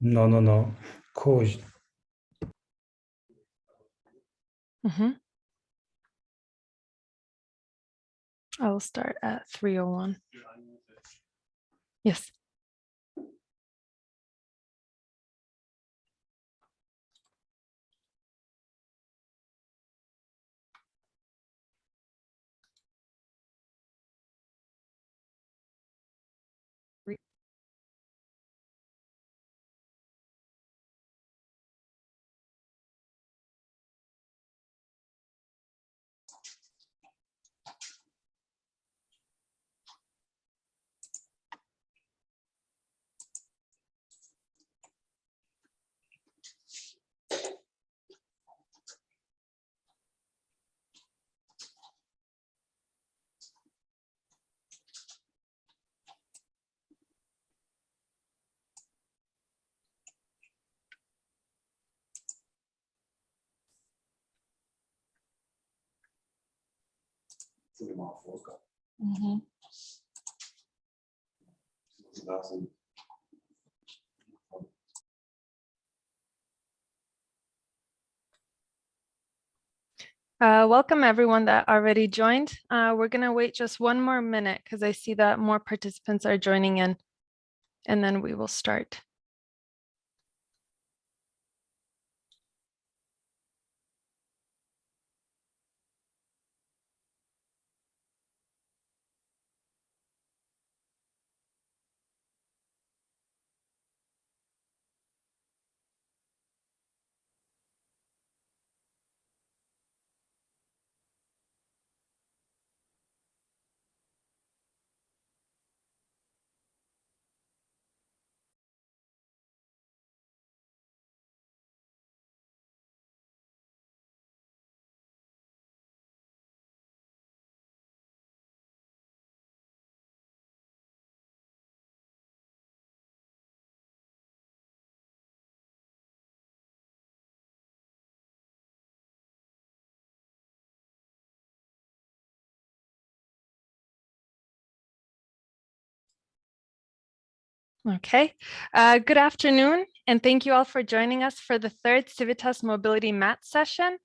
No, no, no. Code. I will start at 3:01. Yes. Welcome everyone that already joined. We're going to wait just one more minute because I see that more participants are joining in, and then we will start. Okay, good afternoon, and thank you all for joining us for the third CIVITAS Mobility Match session.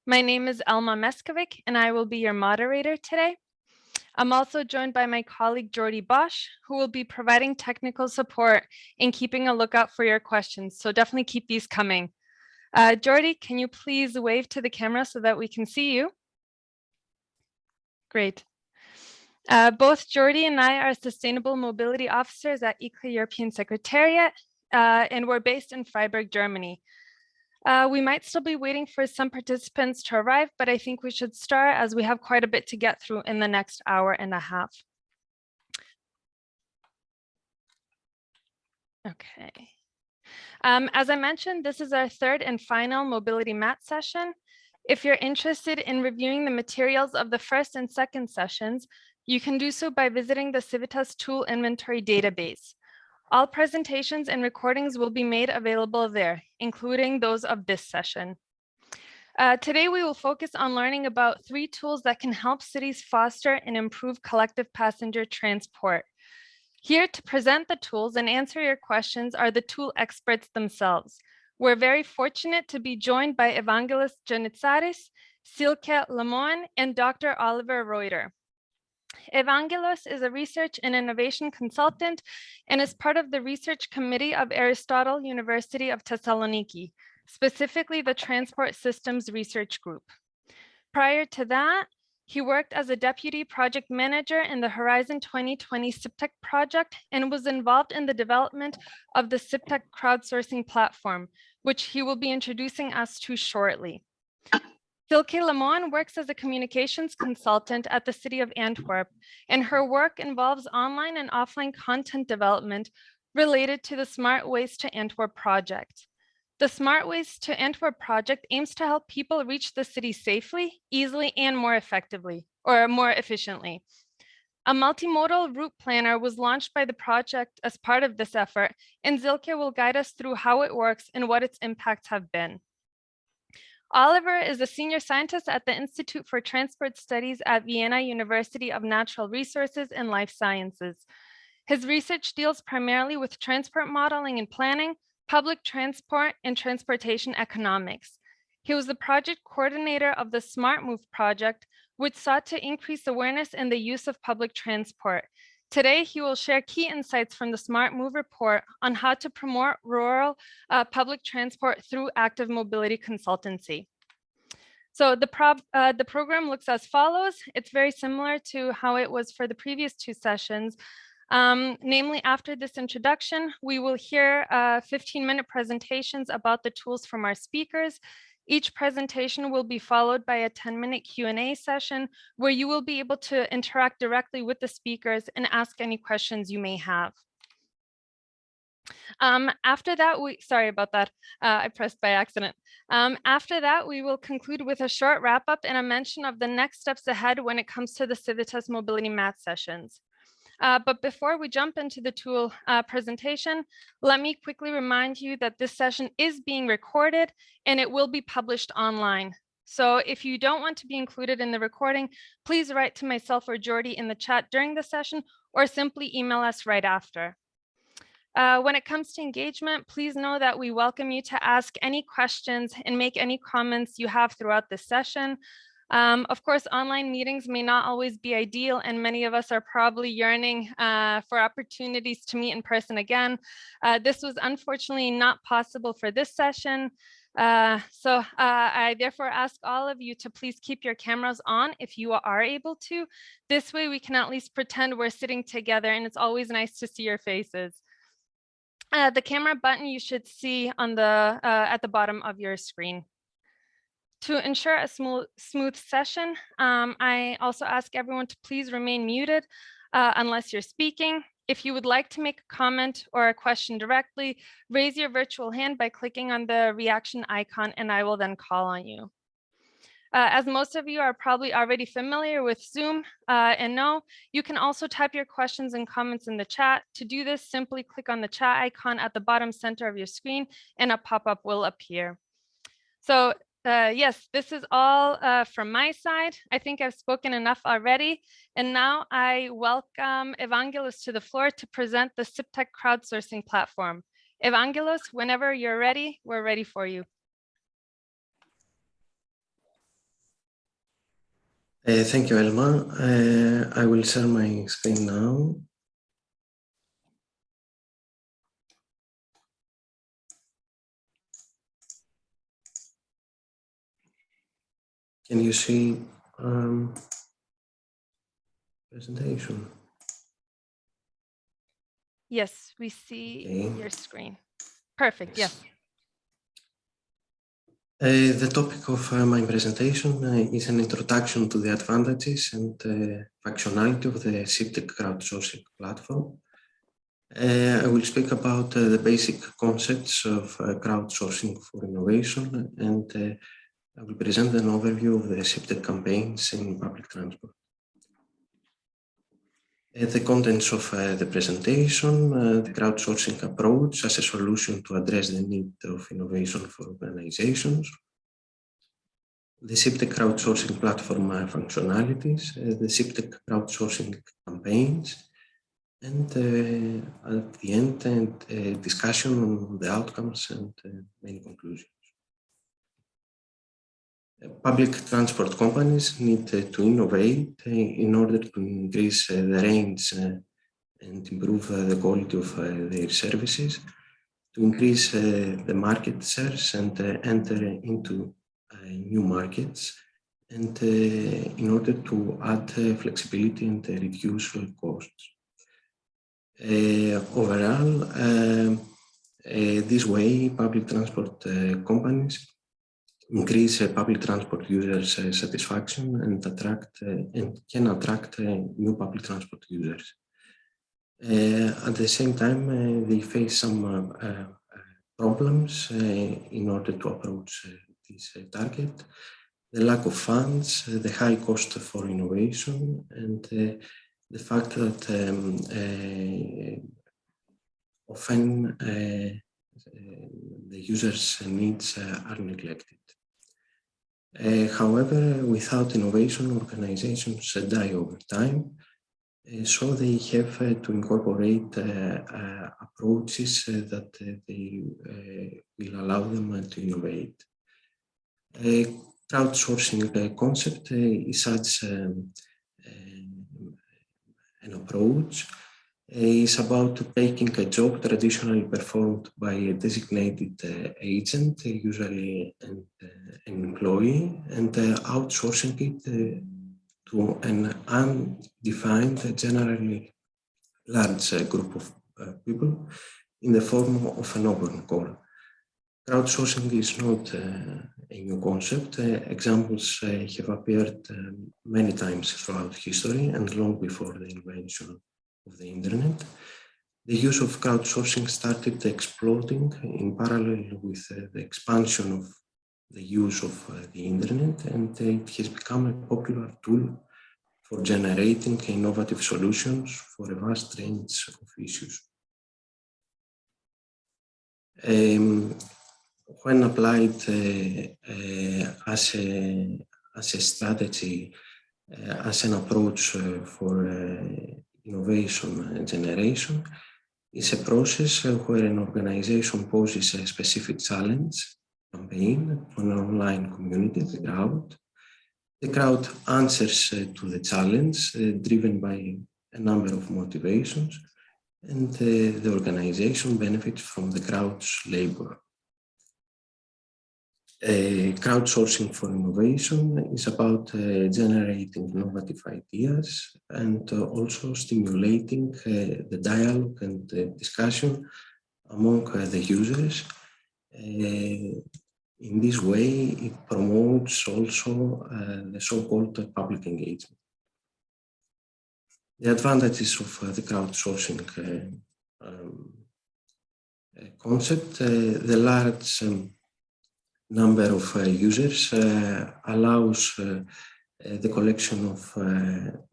My name is Elma Meskovic, and I will be your moderator today. I'm also joined by my colleague, Jordy Bosch, who will be providing technical support and keeping a lookout for your questions. So definitely keep these coming. Jordy, can you please wave to the camera so that we can see you? Great. Both Jordy and I are Sustainable Mobility Officers at ICLA European Secretariat, and we're based in Freiburg, Germany. We might still be waiting for some participants to arrive, but I think we should start as we have quite a bit to get through in the next hour and a half. Okay. As I mentioned, this is our third and final Mobility Match session. If you're interested in reviewing the materials of the first and second sessions, you can do so by visiting the CIVITAS Tool Inventory database. All presentations and recordings will be made available there, including those of this session. Today, we will focus on learning about 3 tools that can help cities foster and improve collective passenger transport. Here to present the tools and answer your questions are the tool experts themselves. We're very fortunate to be joined by Evangelos Janitsaris, Silke Lemoine, and Dr. Oliver Reuter. Evangelos is a research and innovation consultant and is part of the research committee of Aristotle University of Thessaloniki, specifically the Transport Systems Research Group. Prior to that, he worked as a deputy project manager in the Horizon 2020 CIPTEC project and was involved in the development of the CIPTEC crowdsourcing platform, which he will be introducing us to shortly. Silke Lemoine works as a communications consultant at the City of Antwerp, and her work involves online and offline content development related to the Smart Ways to Antwerp project. The Smart Ways to Antwerp project aims to help people reach the city safely, easily, and more effectively, or more efficiently. A multimodal route planner was launched by the project as part of this effort, and Silke will guide us through how it works and what its impacts have been. Oliver is a senior scientist at the Institute for Transport Studies at Vienna University of Natural Resources and Life Sciences. His research deals primarily with transport modeling and planning, public transport and transportation economics. He was the project coordinator of the Smart Move project, which sought to increase awareness in the use of public transport. Today, he will share key insights from the Smart Move report on how to promote rural public transport through active mobility consultancy. So the program looks as follows. It's very similar to how it was for the previous two sessions. Namely, after this introduction, we will hear 15-minute presentations about the tools from our speakers. Each presentation will be followed by a 10-minute Q&A session where you will be able to interact directly with the speakers and ask any questions you may have. After that, sorry about that, I pressed by accident. After that, we will conclude with a short wrap-up and a mention of the next steps ahead when it comes to the CIVITAS Mobility Match sessions. But before we jump into the tool presentation, let me quickly remind you that this session is being recorded and it will be published online. So if you don't want to be included in the recording, please write to myself or Jordi in the chat during the session or simply email us right after. When it comes to engagement, please know that we welcome you to ask any questions and make any comments you have throughout this session. Of course, online meetings may not always be ideal, and many of us are probably yearning for opportunities to meet in person again. This was unfortunately not possible for this session. So I therefore ask all of you to please keep your cameras on if you are able to. This way we can at least pretend we're sitting together, and it's always nice to see your faces. The camera button you should see on the at the bottom of your screen. To ensure a smooth session, I also ask everyone to please remain muted unless you're speaking. If you would like to make a comment or a question directly, raise your virtual hand by clicking on the reaction icon, and I will then call on you. As most of you are probably already familiar with Zoom and know, you can also type your questions and comments in the chat. To do this, simply click on the chat icon at the bottom center of your screen and a pop-up will appear. So yes, this is all from my side. I think I've spoken enough already. And now I welcome Evangelos to the floor to present the CIVITAS crowdsourcing platform. Evangelos, whenever you're ready, we're ready for you. Thank you, Elma. I will share my screen now. Can you see presentation? Yes, we see your screen. Perfect, yes. The topic of my presentation is an introduction to the advantages and functionality of the CIVITAS crowdsourcing platform. I will speak about the basic concepts of crowdsourcing for innovation, and I will present an overview of the CIVITAS campaigns in public transport. The contents of the presentation, the crowdsourcing approach as a solution to address the need of innovation for organizations, the CIVITAS crowdsourcing platform functionalities, the CIVITAS crowdsourcing campaigns, and at the end, a discussion on the outcomes and main conclusions. Public transport companies need to innovate in order to increase the range and improve the quality of their services, to increase the market shares and enter into new markets, and in order to add flexibility and reduce costs. Overall, this way, public transport companies increase public transport users' satisfaction and can attract new public transport users. At the same time, they face some problems in order to approach this target: the lack of funds, the high cost for innovation, and the fact that often the users' needs are neglected. However, without innovation, organizations die over time, So they have to incorporate approaches that they will allow them to innovate. Crowdsourcing concept is such an approach. Is about taking a job traditionally performed by a designated agent, usually an employee, and outsourcing it to an undefined, generally large group of people in the form of an open call. Crowdsourcing is not a new concept. Examples have appeared many times throughout history and long before the invention of the internet. The use of crowdsourcing started exploding in parallel with the expansion of the use of the internet, and it has become a popular tool for generating innovative solutions for a vast range of issues. When applied as a strategy, as an approach for innovation generation, is a process where an organization poses a specific challenge campaign to an online community, the crowd. The crowd answers to the challenge driven by a number of motivations, and the organization benefits from the crowd's labor. Crowdsourcing for innovation is about generating innovative ideas and also stimulating the dialogue and discussion among the users. In this way, it promotes also the so-called public engagement. The advantages of the crowdsourcing concept, the large number of users allows the collection of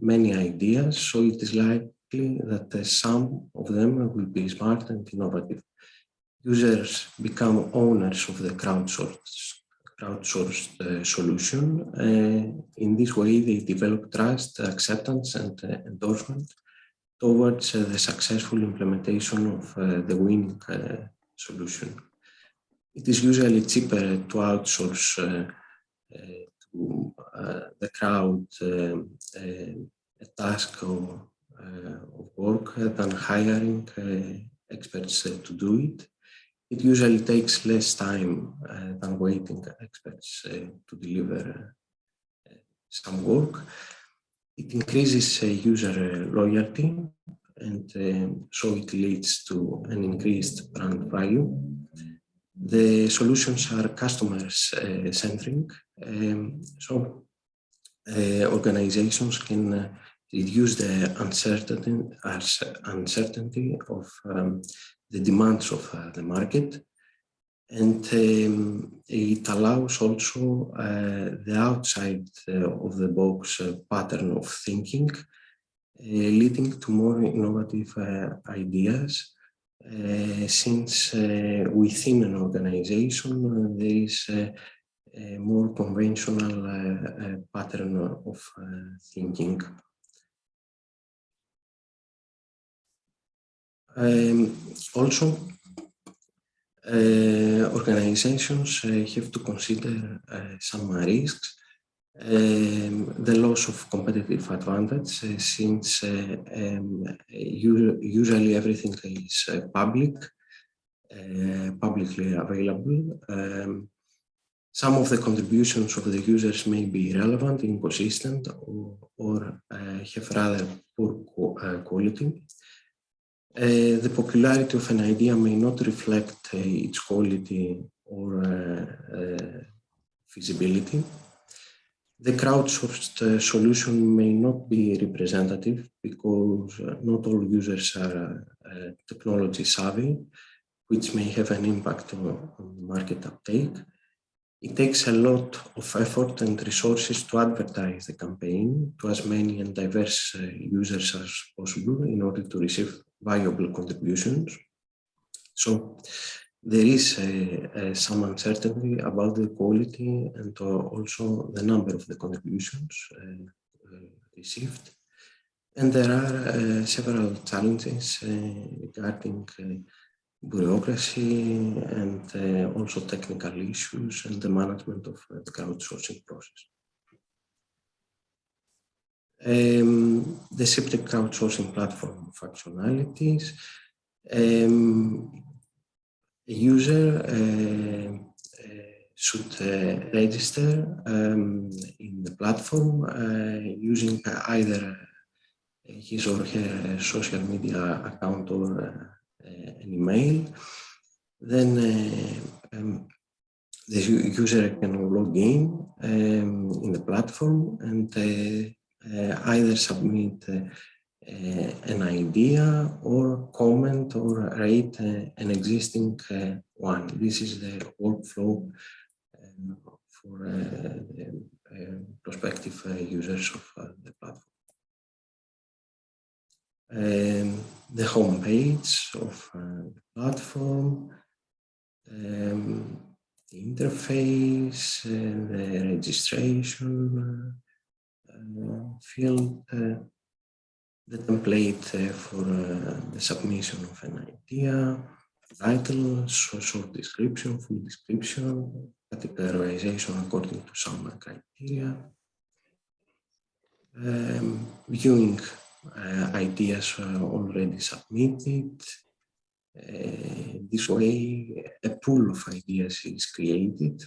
many ideas, so it is likely that some of them will be smart and innovative. Users become owners of the crowdsourced solution. In this way, they develop trust, acceptance, and endorsement towards the successful implementation of the winning solution. It is usually cheaper to outsource to the crowd a task of work than hiring experts to do it. It usually takes less time than waiting experts to deliver some work. It increases user loyalty, and so it leads to an increased brand value. The solutions are customer-centric, so organizations can reduce the uncertainty of the demands of the market, and it allows also the outside of the box pattern of thinking, leading to more innovative ideas. Since within an organization there is a more conventional pattern of thinking. Also, organizations have to consider some risks. The loss of competitive advantage, since usually everything is publicly available. Some of the contributions of the users may be irrelevant, inconsistent, or have rather poor quality. The popularity of an idea may not reflect its quality or feasibility. The crowdsourced solution may not be representative because not all users are technology savvy, which may have an impact on market uptake. It takes a lot of effort and resources to advertise the campaign to as many and diverse users as possible in order to receive valuable contributions. So there is some uncertainty about the quality and also the number of the contributions received. And there are several challenges regarding bureaucracy and also technical issues and the management of the crowdsourcing process. The SIPTEC crowdsourcing platform functionalities. A user should register in the platform using either his or her social media account or an email. Then the user can log in the platform and either submit an idea or comment or rate an existing one. This is the workflow for the prospective users of the platform. The home page of the platform, the interface, the registration field, the template for the submission of an idea, title, short description, full description, categorization according to some criteria, viewing ideas already submitted. This way, a pool of ideas is created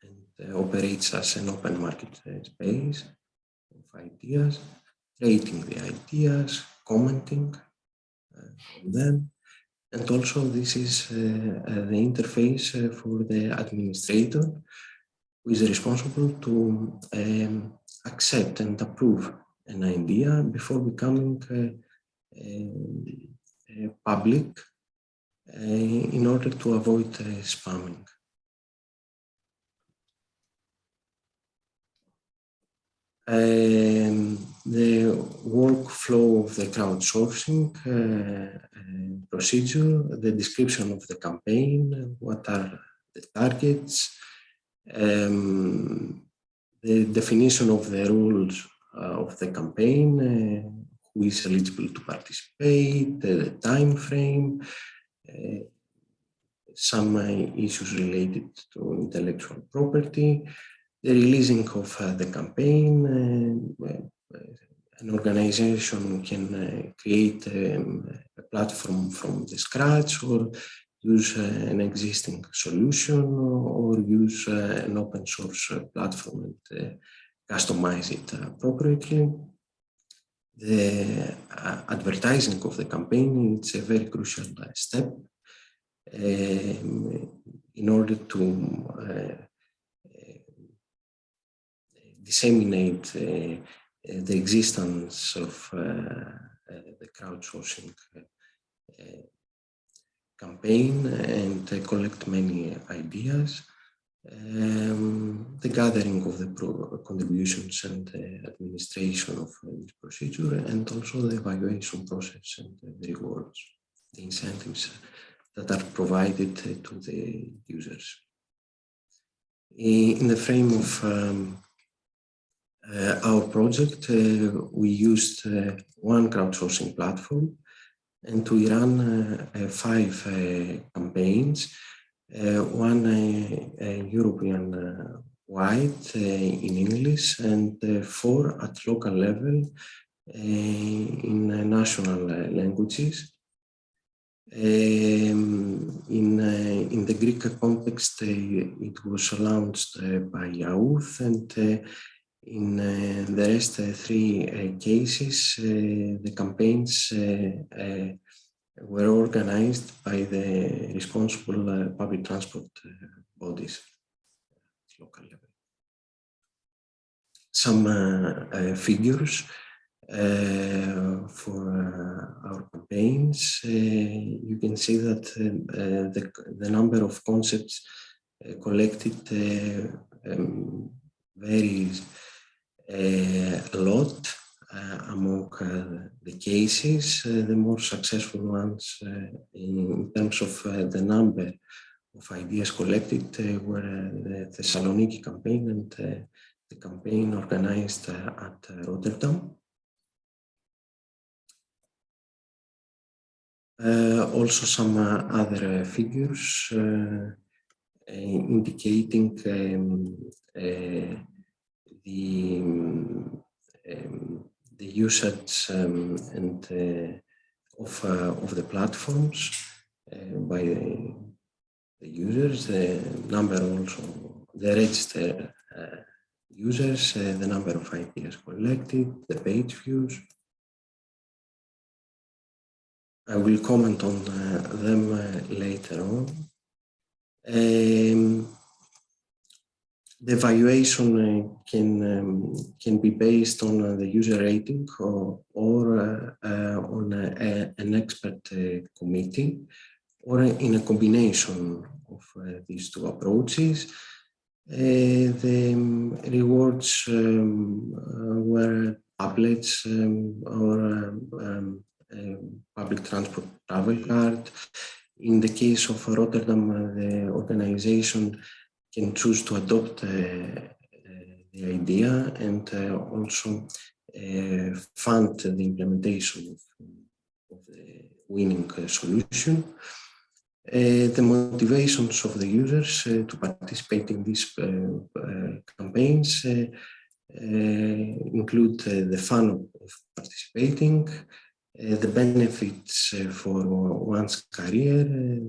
and operates as an open market space of ideas, rating the ideas, commenting on them. And also this is the interface for the administrator who is responsible to accept and approve an idea before becoming public in order to avoid spamming. The workflow of the crowdsourcing procedure, the description of the campaign, what are the targets, the definition of the rules of the campaign, who is eligible to participate, the time frame, some issues related to intellectual property, the releasing of the campaign. An organization can create a platform from the scratch or use an existing solution or use an open source platform and customize it appropriately. The advertising of the campaign is a very crucial step in order to disseminate the existence of the crowdsourcing campaign and collect many ideas. The gathering of the contributions and the administration of this procedure, and also the evaluation process and the rewards, the incentives that are provided to the users. In the frame of our project, we used one crowdsourcing platform, and we ran 5 campaigns, one European wide in English, and 4 at local level in national languages. In the Greek context, it was launched by Youth, and in the rest 3 cases, the campaigns were organized by the responsible public transport bodies at local level. Some figures for our campaigns. You can see that the number of concepts collected varies a lot among the cases. The more successful ones in terms of the number of ideas collected were the Thessaloniki campaign and the campaign organized at Rotterdam. Also some other figures indicating the usage and of the platforms by the users, the number also, the registered users, the number of IPs collected, the page views. I will comment on them later on. The evaluation can be based on the user rating or on an expert committee, or in a combination of these two approaches. The rewards were tablets or public transport travel card. In the case of Rotterdam, the organization can choose to adopt the idea and also fund the implementation of the winning solution. The motivations of the users to participate in these campaigns include the fun of participating, the benefits for one's career,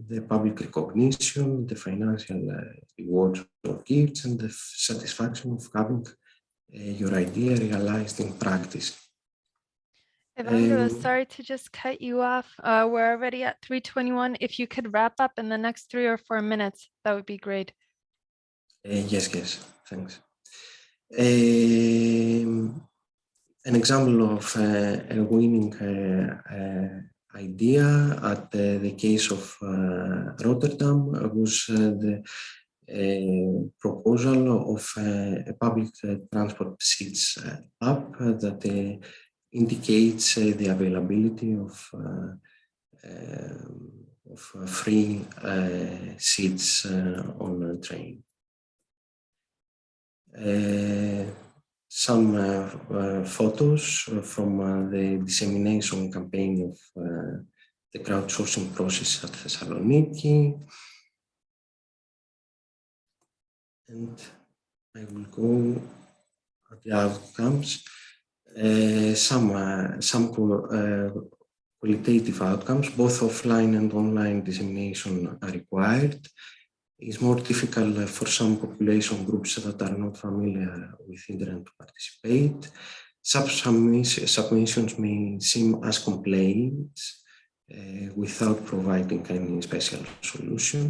the public recognition, the financial rewards or gifts, and the satisfaction of having your idea realized in practice. Evandro, sorry to just cut you off. We're already at 3:21. If you could wrap up in the next 3 or 4 minutes, that would be great. Yes, thanks. An example of a winning idea at the case of Rotterdam was the proposal of a public transport seats app that indicates the availability of free seats on a train. Some photos from the dissemination campaign of the crowdsourcing process at Thessaloniki. And I will go at the outcomes. Some qualitative outcomes, both offline and online dissemination are required. It's more difficult for some population groups that are not familiar with internet to participate. Submissions may seem as complaints without providing any special solution.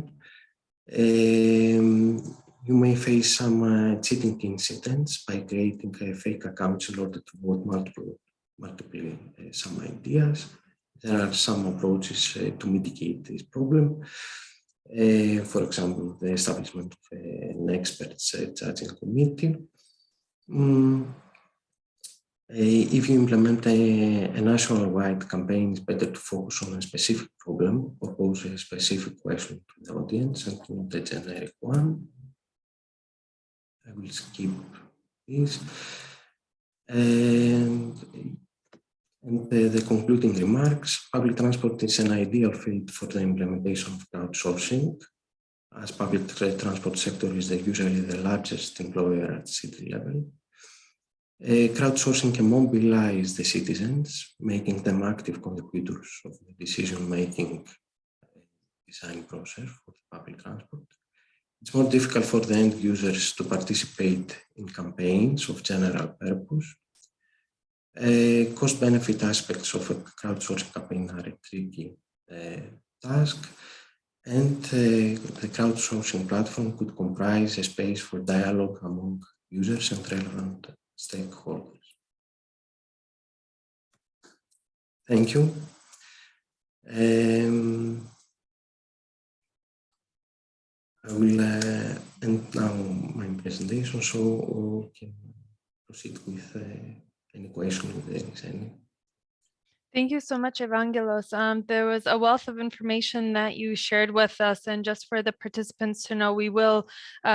You may face some cheating incidents by creating fake accounts in order to vote multiple some ideas. There are some approaches to mitigate this problem. For example, the establishment of an experts judging committee. If you implement a national-wide campaign, it's better to focus on a specific problem or pose a specific question to the audience and not a generic one. I will skip this. And the concluding remarks, public transport is an ideal field for the implementation of crowdsourcing, as public transport sector is usually the largest employer at city level. Crowdsourcing can mobilize the citizens, making them active contributors of the decision-making design process for the public transport. It's more difficult for the end users to participate in campaigns of general purpose. Cost-benefit aspects of a crowdsourcing campaign are a tricky task, and the crowdsourcing platform could comprise a space for dialogue among users and relevant stakeholders. Thank you. I will end now my presentation, so we can proceed with any question if there is any. Thank you so much, Evangelos. There was a wealth of information that you shared with us, and just for the participants to know, we will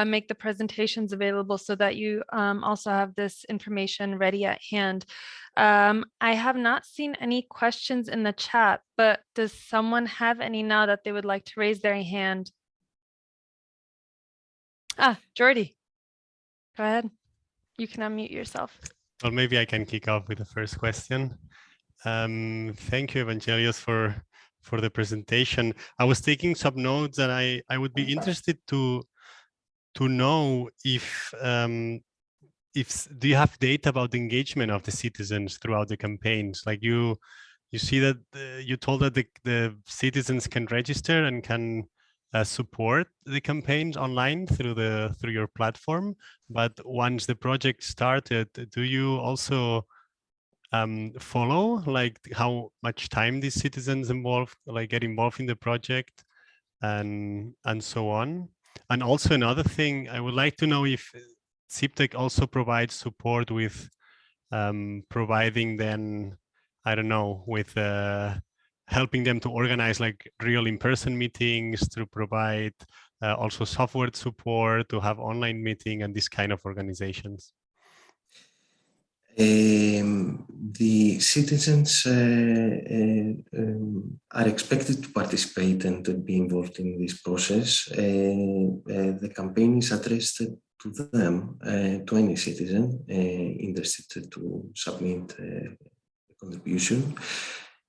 make the presentations available so that you also have this information ready at hand. I have not seen any questions in the chat, but does someone have any now that they would like to raise their hand? Jordi, go ahead. You can unmute yourself. Well, maybe I can kick off with the first question. Thank you, Evangelios, for the presentation. I was taking some notes, and I would be interested to know if do you have data about the engagement of the citizens throughout the campaigns? Like you see that you told that the citizens can register and can support the campaigns online through your platform. But once the project started, do you also follow like how much time these citizens get involved in the project and so on? And also another thing, I would like to know if CIVTEC also provides support with providing then, I don't know, with helping them to organize like real in-person meetings, to provide also software support, to have online meeting and this kind of organizations. The citizens are expected to participate and to be involved in this process. The campaign is addressed to them, to any citizen interested to submit a contribution.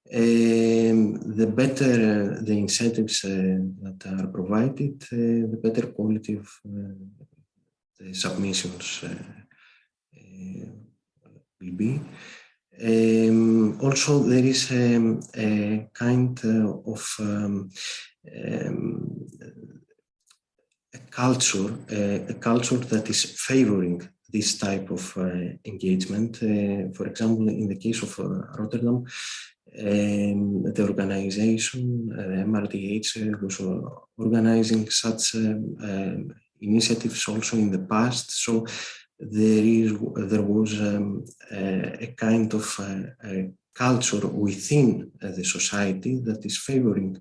The better the incentives that are provided, the better quality of the submissions will be. Also, there is a kind of a culture that is favoring this type of engagement. For example, in the case of Rotterdam, the organization, MRDH, was organizing such initiatives also in the past. So there was a kind of culture within the society that is favoring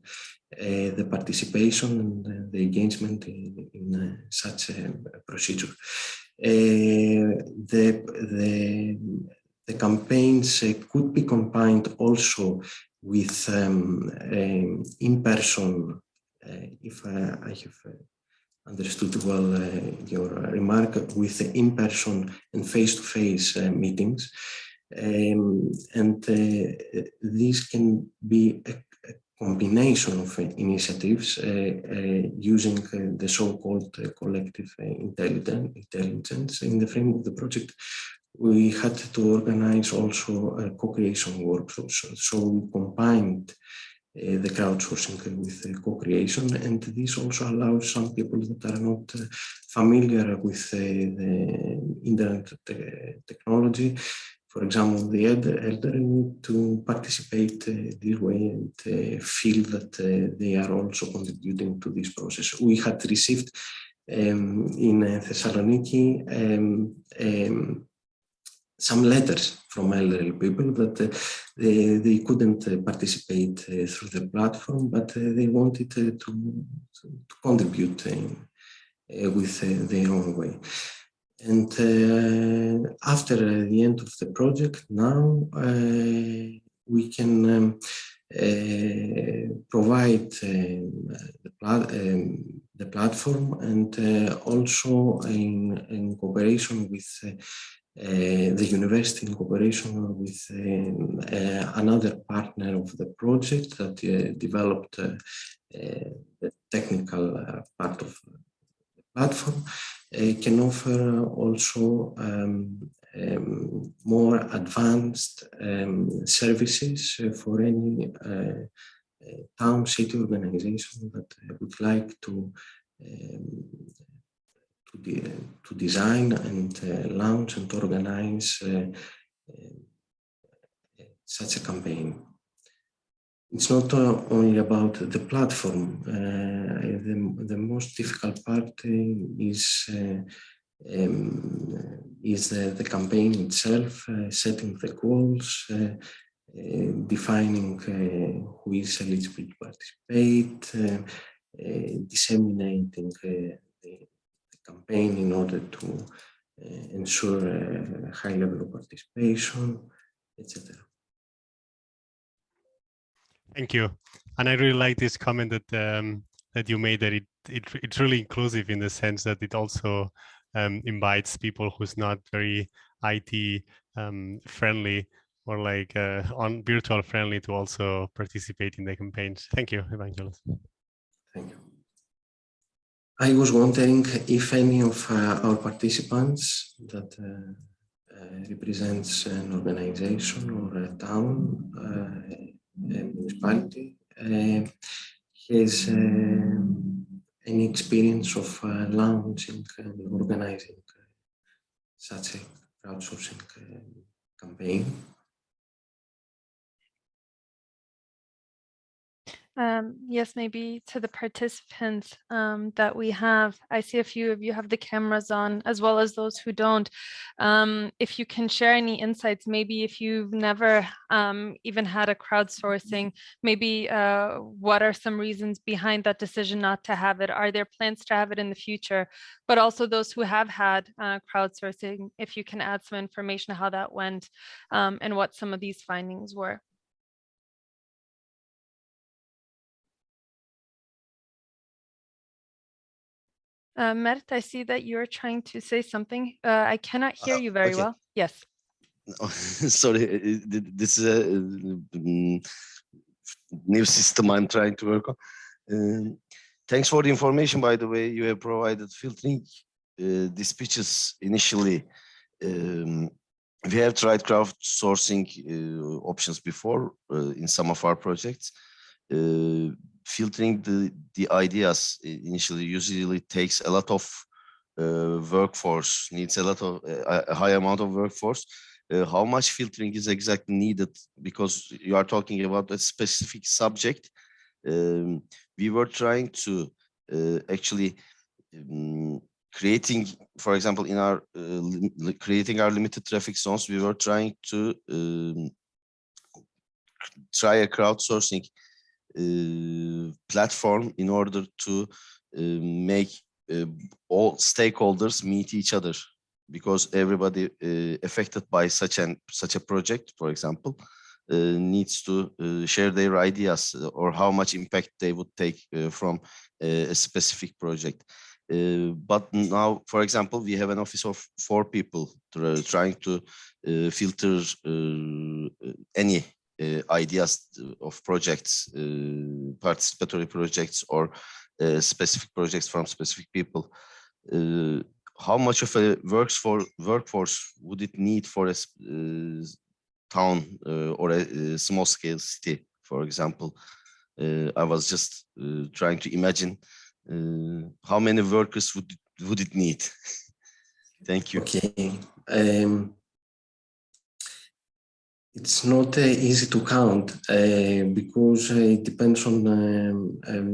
the participation and the engagement in such a procedure. The campaigns could be combined also with in-person, if I have understood well your remark, with in-person and face-to-face meetings. And these can be a combination of initiatives using the so-called collective intelligence. In the frame of the project, we had to organize also co-creation workshops. So we combined the crowdsourcing with co-creation, and this also allows some people that are not familiar with the internet technology, for example, the elderly, to participate this way and feel that they are also contributing to this process. We had received in Thessaloniki some letters from elderly people that they couldn't participate through the platform, but they wanted to contribute with their own way. And after the end of the project, now we can provide the platform, and also in cooperation with the university, in cooperation with another partner of the project that developed the technical part of the platform, can offer also more advanced services for any town, city organization that would like to design and launch and organize such a campaign. It's not only about the platform. The most difficult part is the campaign itself, setting the goals, defining who is eligible to participate, disseminating the campaign in order to ensure a high level of participation, etc. Thank you. And I really like this comment that that you made, that it's really inclusive in the sense that it also invites people who's not very IT friendly or like on virtual friendly to also participate in the campaigns. Thank you, Evangelos. Thank you. I was wondering if any of our participants that represents an organization or a town, a municipality, has any experience of launching and organizing such a crowdsourcing campaign. Yes, maybe to the participants that we have. I see a few of you have the cameras on, as well as those who don't. If you can share any insights, maybe if you've never even had a crowdsourcing, maybe what are some reasons behind that decision not to have it? Are there plans to have it in the future? But also those who have had crowdsourcing, if you can add some information how that went and what some of these findings were. Mert, I see that you're trying to say something. I cannot hear you very well. Yes. Sorry, this is a new system I'm trying to work on. Thanks for the information, by the way. You have provided filtering the speeches initially. We have tried crowdsourcing options before in some of our projects. Filtering the ideas initially usually takes a lot of workforce, needs a lot of a high amount of workforce. How much filtering is exactly needed? Because you are talking about a specific subject. We were trying to actually creating, for example, in our creating our limited traffic zones, we were trying to try a crowdsourcing platform in order to make all stakeholders meet each other, because everybody affected by such a project, for example, needs to share their ideas or how much impact they would take from a specific project. But now, for example, we have an office of 4 people trying to filter any ideas of projects, participatory projects or specific projects from specific people. How much of a workforce would it need for a town or a small scale city, for example? I was just trying to imagine how many workers would it need? Thank you. Okay. It's not easy to count because it depends on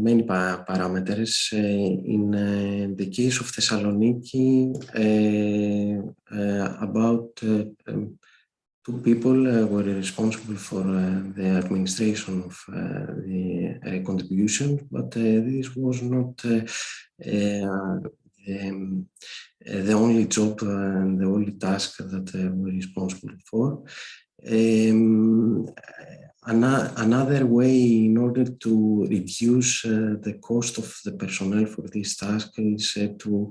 many parameters. In the case of Thessaloniki, about 2 people were responsible for the administration of the contribution, but this was not the only job and the only task that we're responsible for. Another way in order to reduce the cost of the personnel for this task is to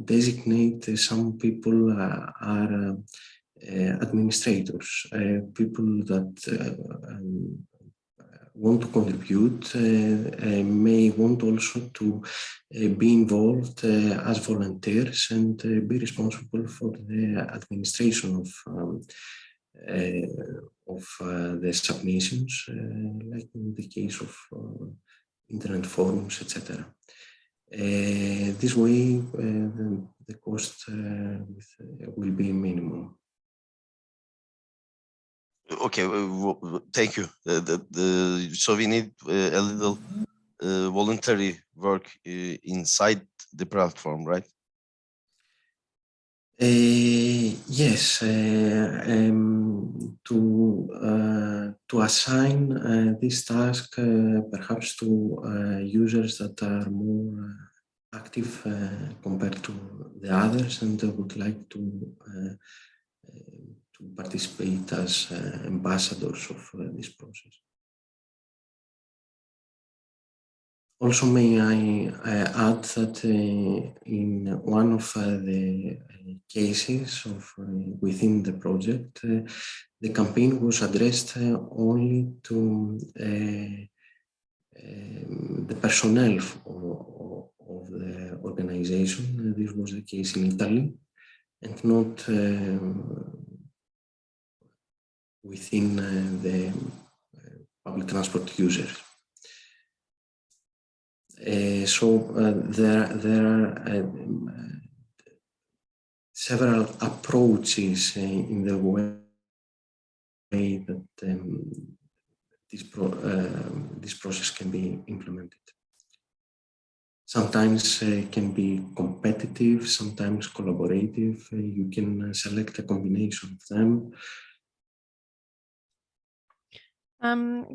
designate some people are administrators, people that want to contribute, may want also to be involved as volunteers and be responsible for the administration of the submissions, like in the case of internet forums, etc. This way, the cost will be minimum. Okay, thank you. So we need a little voluntary work inside the platform, right? Yes. to assign this task perhaps to users that are more active compared to the others and would like to participate as ambassadors of this process. Also, may I add that in one of the cases of within the project, the campaign was addressed only to the personnel of the organization. This was the case in Italy, and not within the public transport users. There are several approaches in the way that this process can be implemented. Sometimes it can be competitive, sometimes collaborative. You can select a combination of them.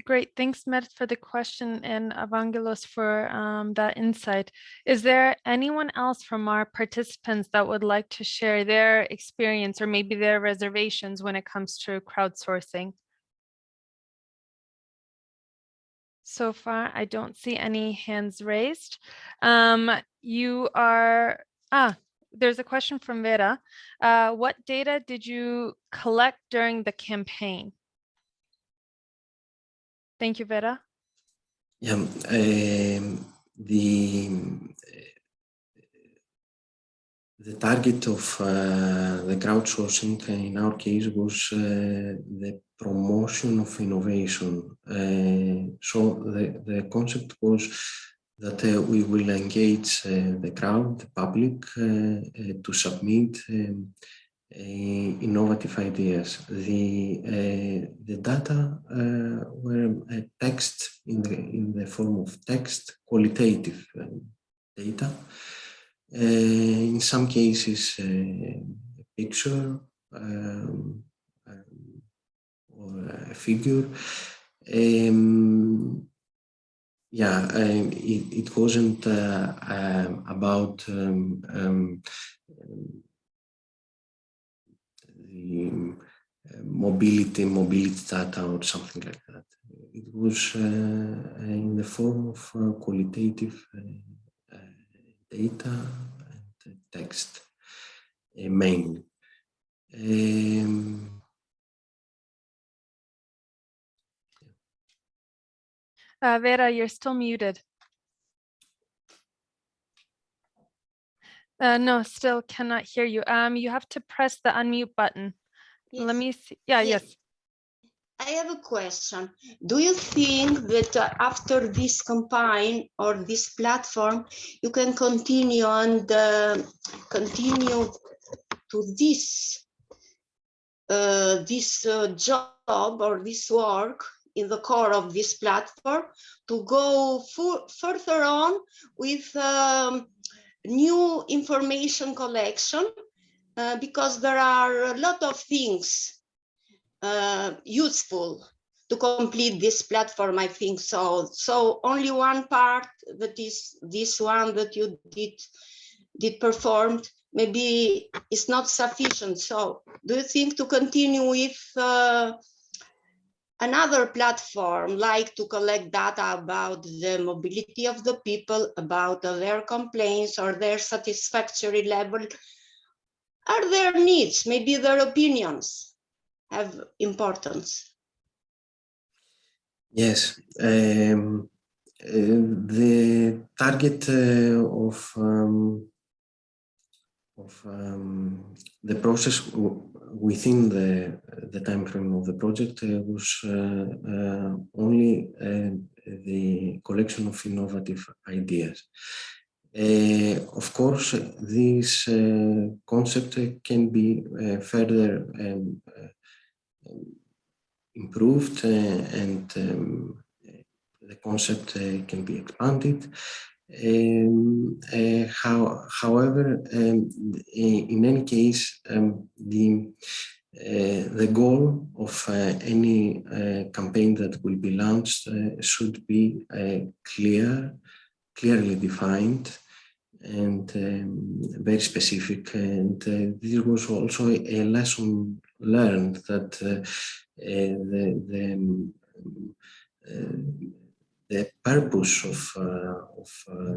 Great, thanks, Mert, for the question, and Evangelos for that insight. Is there anyone else from our participants that would like to share their experience or maybe their reservations when it comes to crowdsourcing? So far, I don't see any hands raised. There's a question from Vera. What data did you collect during the campaign? Thank you, Vera. Yeah, the target of the crowdsourcing in our case was the promotion of innovation. So the concept was that we will engage the crowd, the public, to submit innovative ideas. The data were text in the form of text, qualitative data. In some cases, a picture or a figure. It wasn't about the mobility data or something like that. It was in the form of qualitative data and text mainly. Vera, you're still muted. No, still cannot hear you. You have to press the unmute button. Yes. Let me see. Yes. I have a question. Do you think that after this campaign or this platform, you can continue to this job or this work in the core of this platform to go further on with new information collection? Because there are a lot of things useful to complete this platform, I think so. So only one part, that is this one that you did performed, maybe is not sufficient. So do you think to continue with another platform, like to collect data about the mobility of the people, about their complaints or their satisfactory level? Are their needs, maybe their opinions have importance? Yes, the target of the process within the time frame of the project was only the collection of innovative ideas. Of course, this concept can be further improved and the concept can be expanded. However, in any case, the The goal of any campaign that will be launched should be clearly defined and very specific. And this was also a lesson learned that the purpose of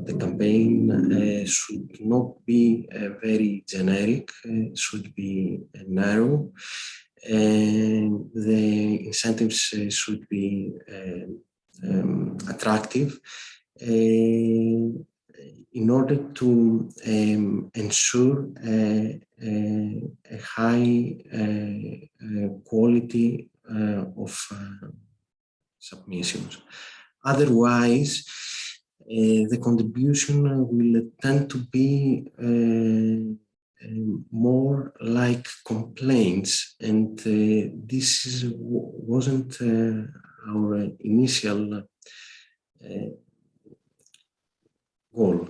the campaign should not be very generic, should be narrow, and the incentives should be attractive in order to ensure a high quality of submissions. Otherwise, the contribution will tend to be more like complaints, and this wasn't our initial goal.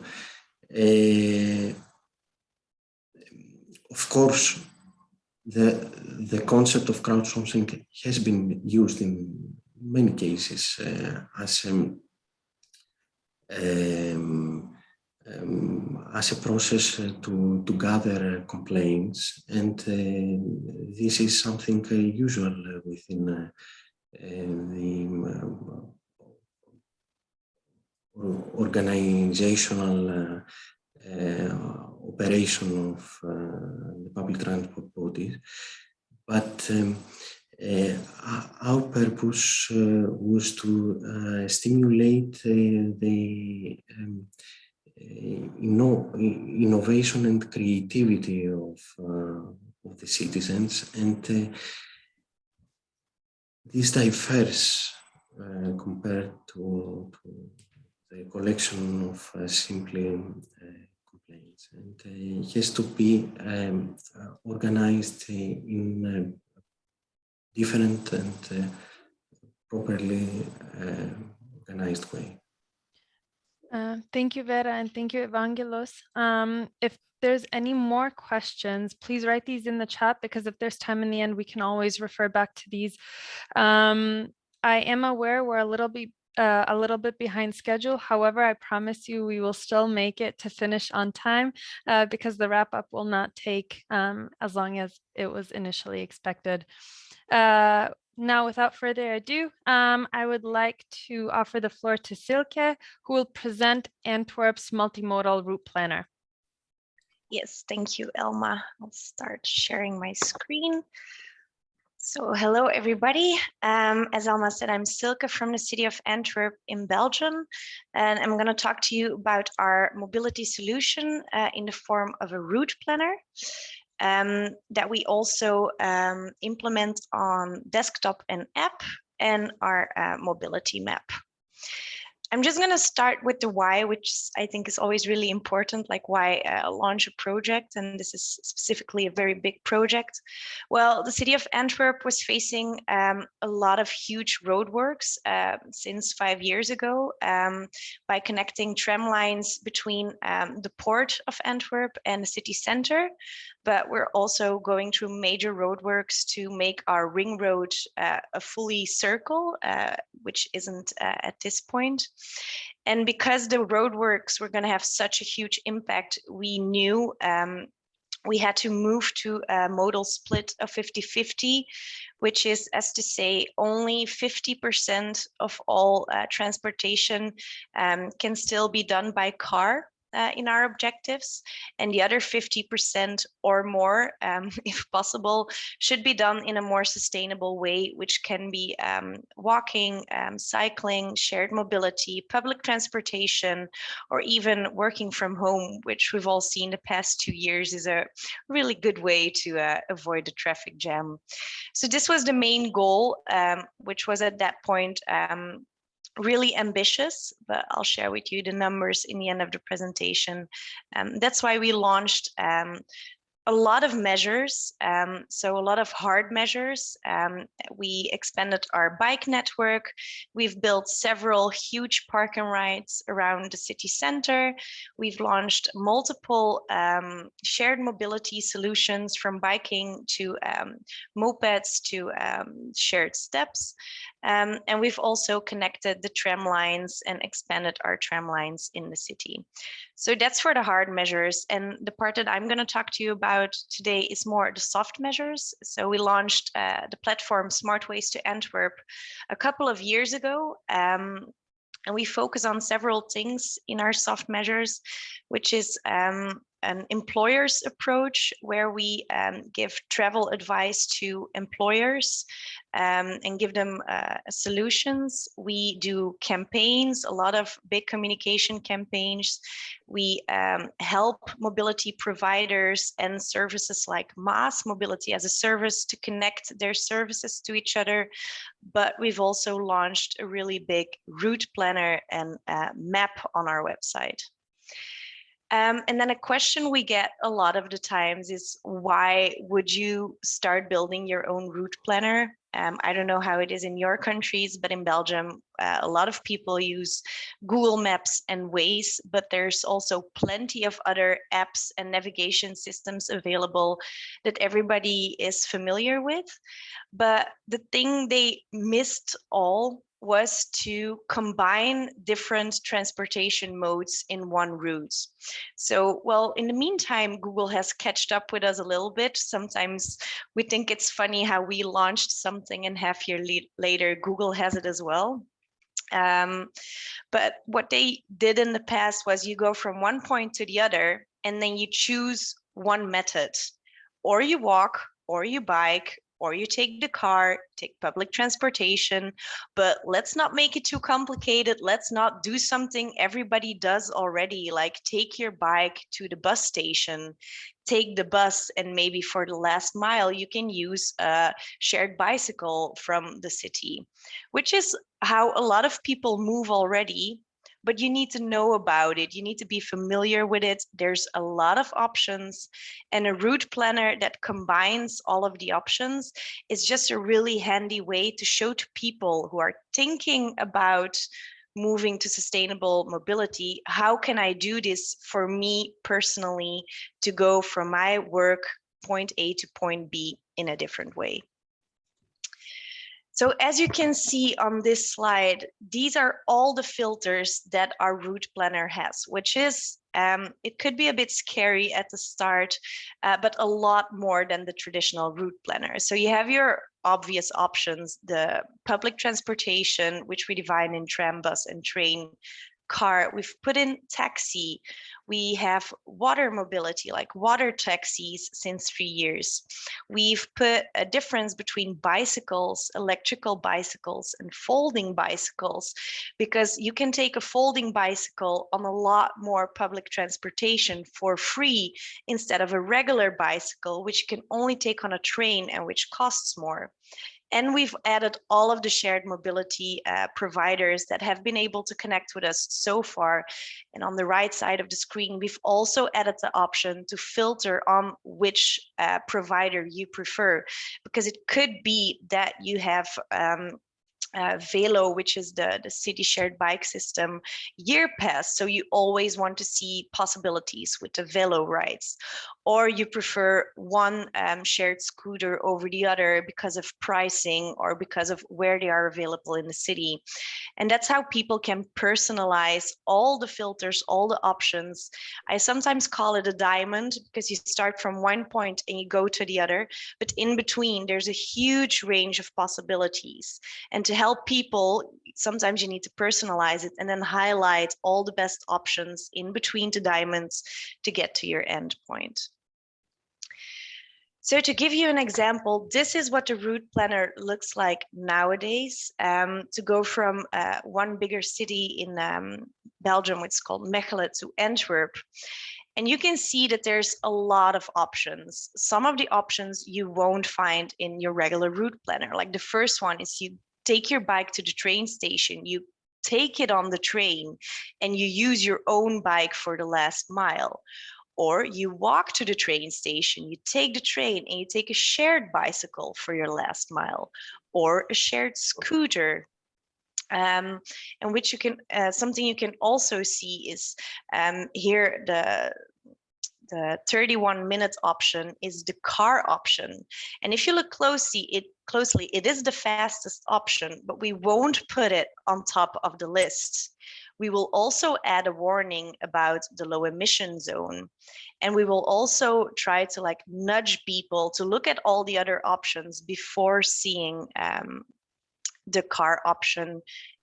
Of course, the concept of crowdsourcing has been used in many cases as a process to gather complaints, and this is something usual within the organizational operation of the public transport bodies. But our purpose was to stimulate the innovation and creativity of the citizens, and this differs compared to the collection of simply complaints, and it has to be organized in different and properly organized way. Thank you, Vera, and thank you, Evangelos. If there's any more questions, please write these in the chat, because if there's time in the end, we can always refer back to these. I am aware we're a little bit behind schedule. However, I promise you we will still make it to finish on time, because the wrap up will not take as long as it was initially expected. Now, without further ado, I would like to offer the floor to Silke, who will present Antwerp's multimodal route planner. Yes, thank you, Elma. I'll start sharing my screen. So hello, everybody. As Elma said, I'm Silke from the city of Antwerp in Belgium, and I'm going to talk to you about our mobility solution in the form of a route planner that we also implement on desktop and app, and our mobility map. I'm just going to start with the why, which I think is always really important, like why launch a project, and this is specifically a very big project. Well, the city of Antwerp was facing a lot of huge roadworks since 5 years ago by connecting tram lines between the port of Antwerp and the city center, but we're also going through major roadworks to make our ring road a fully circle, which isn't at this point. And because the roadworks were going to have such a huge impact, we knew we had to move to a modal split of 50-50, which is, as to say, only 50% of all transportation can still be done by car in our objectives, and the other 50% or more, if possible, should be done in a more sustainable way, which can be walking, cycling, shared mobility, public transportation, or even working from home, which we've all seen the past 2 years is a really good way to avoid the traffic jam. So this was the main goal, which was at that point really ambitious, but I'll share with you the numbers in the end of the presentation. That's why we launched a lot of measures, so a lot of hard measures. We expanded our bike network. We've built several huge park and rides around the city center. We've launched multiple shared mobility solutions, from biking to mopeds to shared steps. And we've also connected the tram lines and expanded our tram lines in the city. So that's for the hard measures. And the part that I'm going to talk to you about today is more the soft measures. So we launched the platform Smart Ways to Antwerp a couple of years ago. And we focus on several things in our soft measures, which is an employer's approach, where we give travel advice to employers and give them solutions. We do campaigns, a lot of big communication campaigns. We help mobility providers and services like MaaS, Mobility as a Service, to connect their services to each other. But we've also launched a really big route planner and map on our website. And then a question we get a lot of the times is, why would you start building your own route planner? I don't know how it is in your countries, but in Belgium, a lot of people use Google Maps and Waze, but there's also plenty of other apps and navigation systems available that everybody is familiar with. But the thing they missed all was to combine different transportation modes in one route. So, well, in the meantime, Google has catched up with us a little bit. Sometimes we think it's funny how we launched something and half year later, Google has it as well. But what they did in the past was you go from one point to the other, and then you choose one method, or you walk, or you bike, or you take the car, take public transportation. But let's not make it too complicated. Let's not do something everybody does already, like take your bike to the bus station, take the bus, and maybe for the last mile, you can use a shared bicycle from the city, which is how a lot of people move already. But you need to know about it. You need to be familiar with it. There's a lot of options, and a route planner that combines all of the options is just a really handy way to show to people who are thinking about moving to sustainable mobility, how can I do this for me personally to go from my work point A to point B in a different way. So as you can see on this slide, these are all the filters that our route planner has, which is, it could be a bit scary at the start, but a lot more than the traditional route planner. So you have your obvious options, the public transportation, which we divide in tram, bus, and train. Car, we've put in taxi. We have water mobility, like water taxis, since 3 years. We've put a difference between bicycles, electrical bicycles, and folding bicycles, because you can take a folding bicycle on a lot more public transportation for free instead of a regular bicycle, which you can only take on a train and which costs more. And we've added all of the shared mobility providers that have been able to connect with us so far. And on the right side of the screen, we've also added the option to filter on which provider you prefer, because it could be that you have Velo, which is the city shared bike system, year pass. So you always want to see possibilities with the Velo rides, or you prefer one shared scooter over the other because of pricing or because of where they are available in the city. And that's how people can personalize all the filters, all the options. I sometimes call it a diamond, because you start from one point and you go to the other, but in between there's a huge range of possibilities. And to help people, sometimes you need to personalize it and then highlight all the best options in between the diamonds to get to your end point. So to give you an example, this is what the route planner looks like nowadays. To go from one bigger city in Belgium, which is called Mechelen, to Antwerp. And you can see that there's a lot of options. Some of the options you won't find in your regular route planner. Like the first one is you take your bike to the train station, you take it on the train, and you use your own bike for the last mile. Or you walk to the train station, you take the train and you take a shared bicycle for your last mile, or a shared scooter. And which you can, something you can also see is here the 31-minute option is the car option. And if you look closely, it is the fastest option, but we won't put it on top of the list. We will also add a warning about the low emission zone. And we will also try to like nudge people to look at all the other options before seeing the car option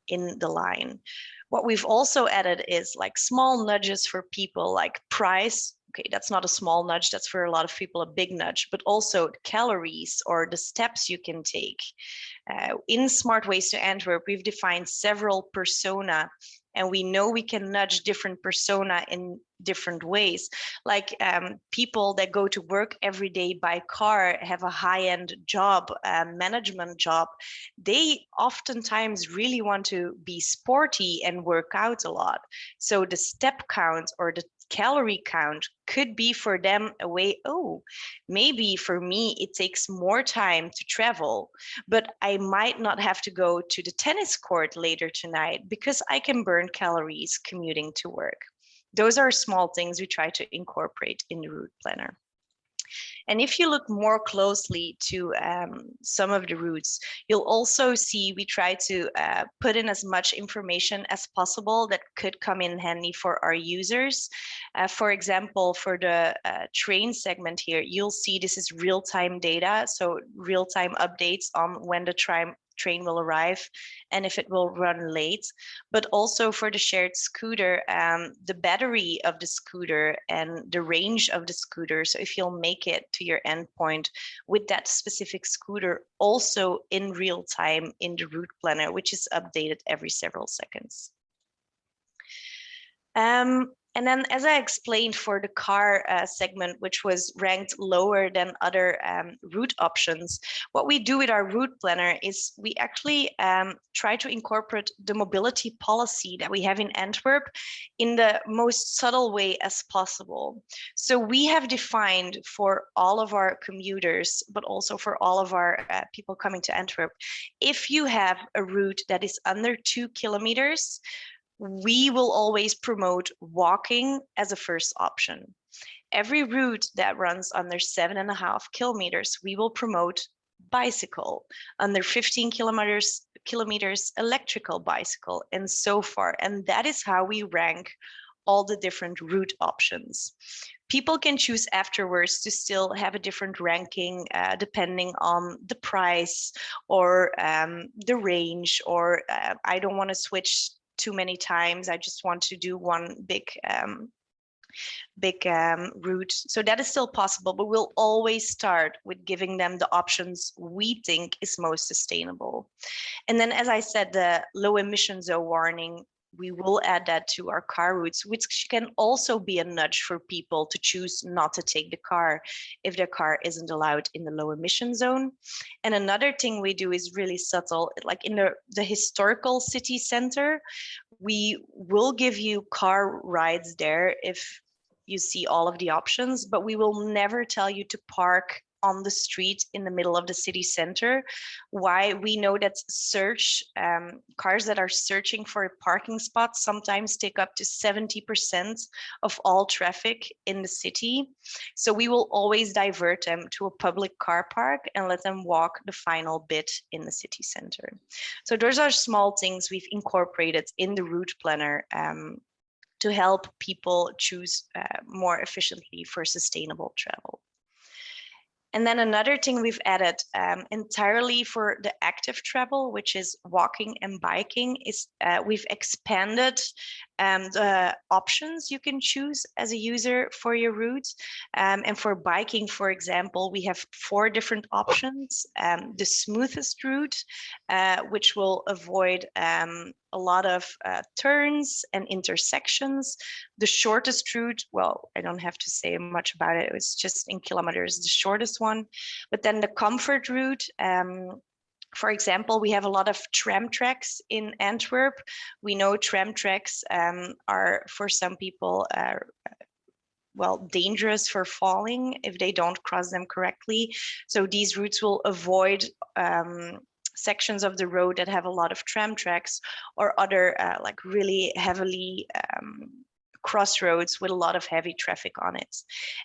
in the line. What we've also added is like small nudges for people, like price. Okay, that's not a small nudge, that's for a lot of people a big nudge, but also calories or the steps you can take. In Smart Ways to Antwerp, we've defined several persona, and we know we can nudge different persona in different ways. Like people that go to work every day by car, have a high-end job, management job, they oftentimes really want to be sporty and work out a lot. So the step count or the calorie count could be for them a way, oh, maybe for me it takes more time to travel, but I might not have to go to the tennis court later tonight because I can burn calories commuting to work. Those are small things we try to incorporate in the route planner. And if you look more closely to some of the routes, you'll also see we try to put in as much information as possible that could come in handy for our users. For example, for the train segment here, you'll see this is real-time data, so real-time updates on when the train will arrive and if it will run late, but also for the shared scooter, the battery of the scooter and the range of the scooter. So if you'll make it to your endpoint with that specific scooter, also in real time in the route planner, which is updated every several seconds. And then, as I explained for the car segment, which was ranked lower than other route options, what we do with our route planner is we actually try to incorporate the mobility policy that we have in Antwerp in the most subtle way as possible. So we have defined for all of our commuters, but also for all of our people coming to Antwerp, if you have a route that is under 2 kilometers, we will always promote walking as a first option. Every route that runs under 7.5 kilometers, we will promote bicycle. Under 15 kilometers, electrical bicycle, and so far. And that is how we rank all the different route options. People can choose afterwards to still have a different ranking depending on the price or the range, or I don't want to switch too many times. I just want to do one big route. So that is still possible, but we'll always start with giving them the options we think is most sustainable. And then, as I said, the low emission zone warning, we will add that to our car routes, which can also be a nudge for people to choose not to take the car if their car isn't allowed in the low emission zone. And another thing we do is really subtle, like in the historical city center, we will give you car rides there if you see all of the options, but we will never tell you to park on the street in the middle of the city center. Why? We know that cars that are searching for a parking spot sometimes take up to 70% of all traffic in the city. So we will always divert them to a public car park and let them walk the final bit in the city center. So those are small things we've incorporated in the route planner to help people choose more efficiently for sustainable travel. And then another thing we've added entirely for the active travel, which is walking and biking, is we've expanded the options you can choose as a user for your route. And for biking, for example, we have 4 different options. The smoothest route, which will avoid a lot of turns and intersections. The shortest route, well, I don't have to say much about it. It's just in kilometers, the shortest one. But then the comfort route, for example, we have a lot of tram tracks in Antwerp. We know tram tracks are, for some people, well, dangerous for falling if they don't cross them correctly. So these routes will avoid sections of the road that have a lot of tram tracks or other like really heavily crossroads with a lot of heavy traffic on it.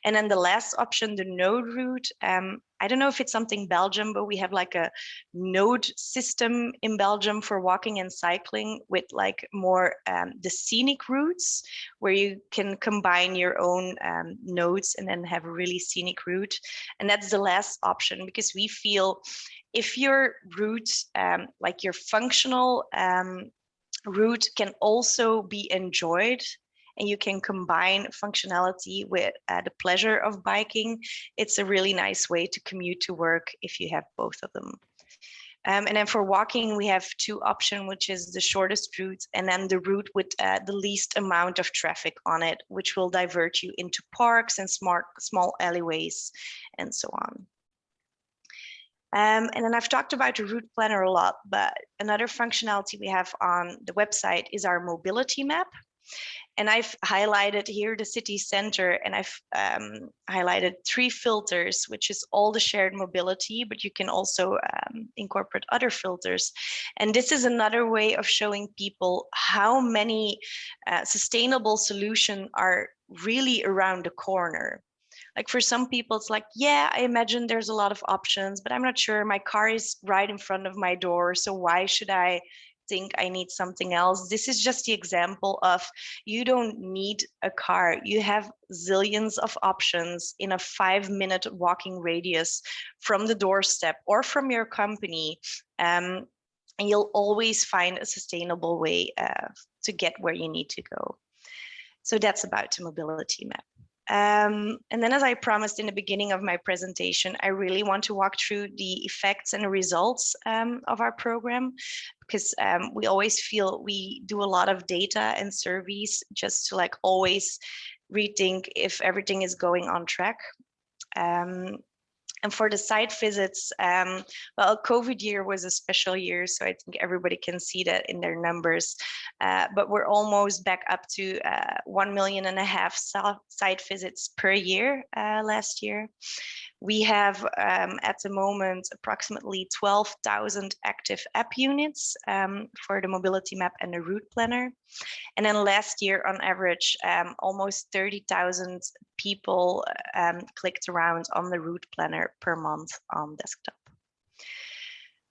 And then the last option, the node route, I don't know if it's something Belgium, but we have like a node system in Belgium for walking and cycling with like more the scenic routes where you can combine your own nodes and then have a really scenic route. And that's the last option because we feel if your route, like your functional route can also be enjoyed and you can combine functionality with the pleasure of biking, it's a really nice way to commute to work if you have both of them. And then for walking, we have two options, which is the shortest route and then the route with the least amount of traffic on it, which will divert you into parks and small alleyways and so on. And then I've talked about the route planner a lot, but another functionality we have on the website is our mobility map. And I've highlighted here the city center, and I've highlighted 3 filters, which is all the shared mobility, but you can also incorporate other filters. And this is another way of showing people how many sustainable solutions are really around the corner. Like for some people, it's like, yeah, I imagine there's a lot of options, but I'm not sure. My car is right in front of my door, so why should I think I need something else? This is just the example of you don't need a car. You have zillions of options in a 5-minute walking radius from the doorstep or from your company. And you'll always find a sustainable way to get where you need to go. So that's about the mobility map. And then, as I promised in the beginning of my presentation, I really want to walk through the effects and the results of our program, because we always feel we do a lot of data and surveys just to like always rethink if everything is going on track. And for the site visits, well, COVID year was a special year, so I think everybody can see that in their numbers. But we're almost back up to 1.5 million site visits per year last year. We have at the moment approximately 12,000 active app units for the mobility map and the route planner. And then last year, on average, almost 30,000 people clicked around on the route planner per month on desktop.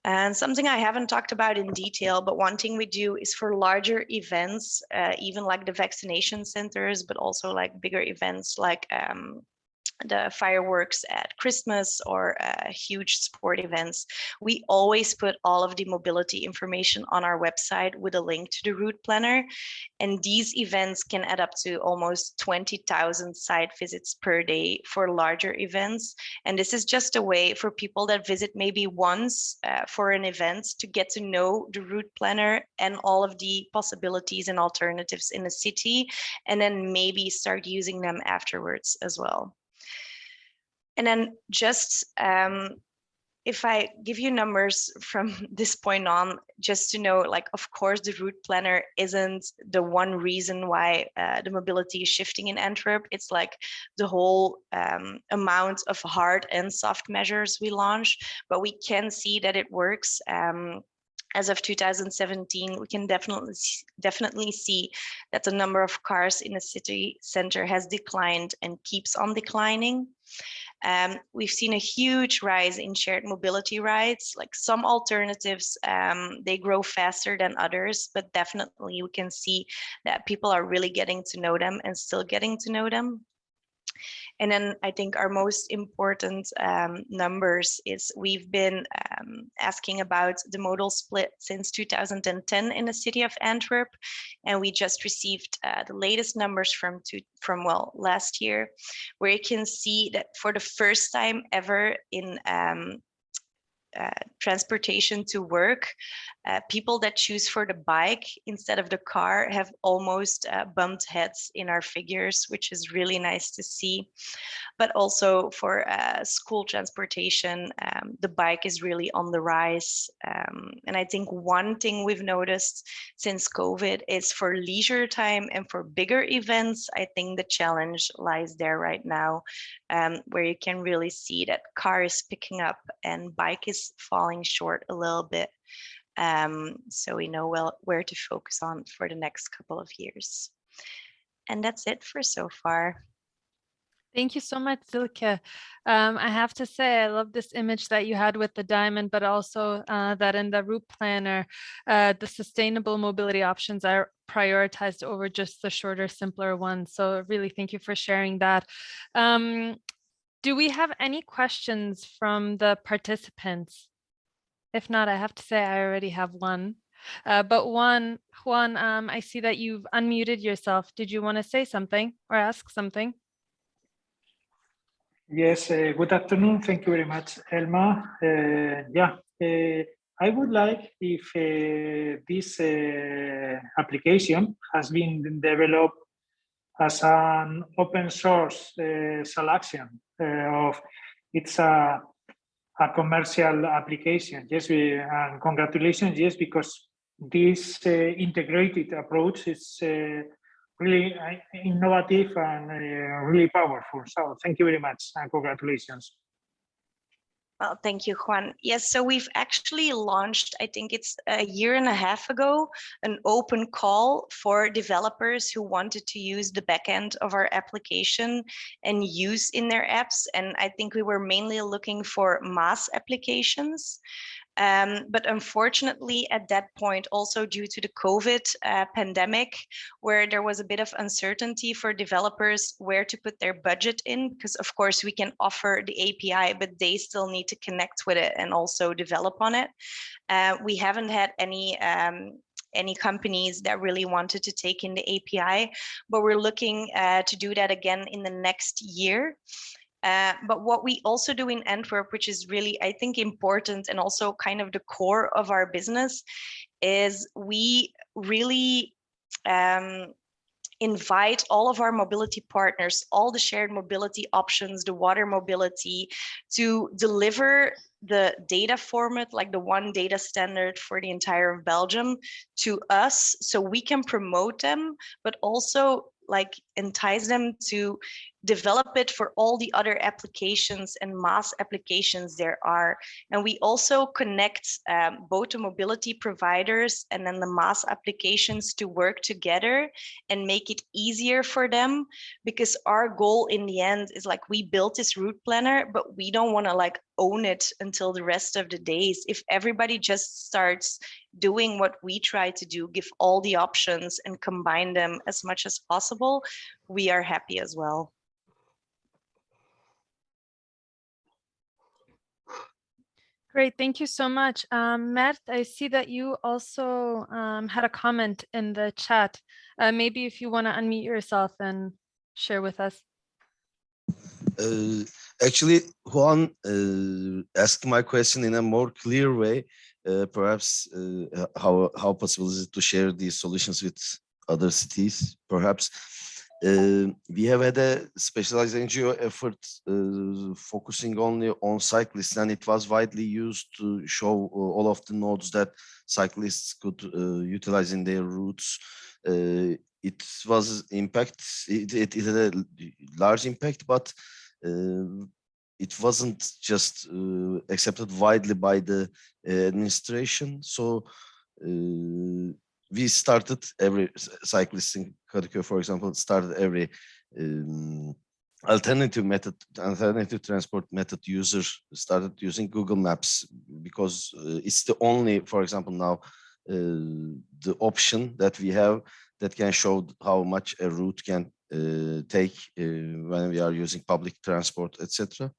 And something I haven't talked about in detail, but one thing we do is for larger events, even like the vaccination centers, but also like bigger events like the fireworks at Christmas or huge sport events, we always put all of the mobility information on our website with a link to the route planner. And these events can add up to almost 20,000 site visits per day for larger events. And this is just a way for people that visit maybe once for an event to get to know the route planner and all of the possibilities and alternatives in the city, and then maybe start using them afterwards as well. And then just if I give you numbers from this point on, just to know, like, of course, the route planner isn't the one reason why the mobility is shifting in Antwerp. It's like the whole amount of hard and soft measures we launch, but we can see that it works. As of 2017, we can definitely see that the number of cars in the city center has declined and keeps on declining. We've seen a huge rise in shared mobility rides. Like some alternatives, they grow faster than others, but definitely we can see that people are really getting to know them and still getting to know them. And then I think our most important numbers is we've been asking about the modal split since 2010 in the city of Antwerp. And we just received the latest numbers from last year, where you can see that for the first time ever in transportation to work, People that choose for the bike instead of the car have almost bumped heads in our figures, which is really nice to see. But also for school transportation, the bike is really on the rise. And I think one thing we've noticed since COVID is for leisure time and for bigger events, I think the challenge lies there right now, where you can really see that car is picking up and bike is falling short a little bit. So we know well where to focus on for the next couple of years. And that's it for so far. Thank you so much, Silke. I have to say, I love this image that you had with the diamond, but also that in the route planner, the sustainable mobility options are prioritized over just the shorter, simpler ones. So really, thank you for sharing that. Do we have any questions from the participants? If not, I have to say I already have one. But Juan, I see that you've unmuted yourself. Did you want to say something or ask something? Yes, good afternoon. Thank you very much, Elma. I would like if this application has been developed as an open source selection of it's a commercial application. Yes, and congratulations. Yes, because this integrated approach is really innovative and really powerful. So thank you very much and congratulations. Well, thank you, Juan. Yes, so we've actually launched, I think it's a year and a half ago, an open call for developers who wanted to use the backend of our application and use in their apps. And I think we were mainly looking for mass applications. But unfortunately, at that point, also due to the COVID pandemic, where there was a bit of uncertainty for developers where to put their budget in, because of course we can offer the API, but they still need to connect with it and also develop on it. We haven't had any companies that really wanted to take in the API, but we're looking to do that again in the next year. But what we also do in Antwerp, which is really, I think, important and also kind of the core of our business, is we really invite all of our mobility partners, all the shared mobility options, the water mobility, to deliver the data format, like the one data standard for the entire of Belgium, to us so we can promote them, but also like entice them to develop it for all the other applications and mass applications there are. And we also connect both the mobility providers and then the mass applications to work together and make it easier for them, because our goal in the end is like, we built this route planner, but we don't want to like own it until the rest of the days. If everybody just starts doing what we try to do, give all the options and combine them as much as possible, we are happy as well. Great, thank you so much. Mert, I see that you also had a comment in the chat. Maybe if you want to unmute yourself and share with us. Actually, Juan asked my question in a more clear way. Perhaps how possible is it to share these solutions with other cities? Perhaps we have had a specialized NGO effort focusing only on cyclists, and it was widely used to show all of the nodes that cyclists could utilize in their routes. It was impact. It had a large impact, but it wasn't just accepted widely by the administration. So we started, every cyclist in Kadıköy, for example, started every alternative transport method user started using Google Maps, because it's the only, for example, now the option that we have that can show how much a route can take when we are using public transport, etc.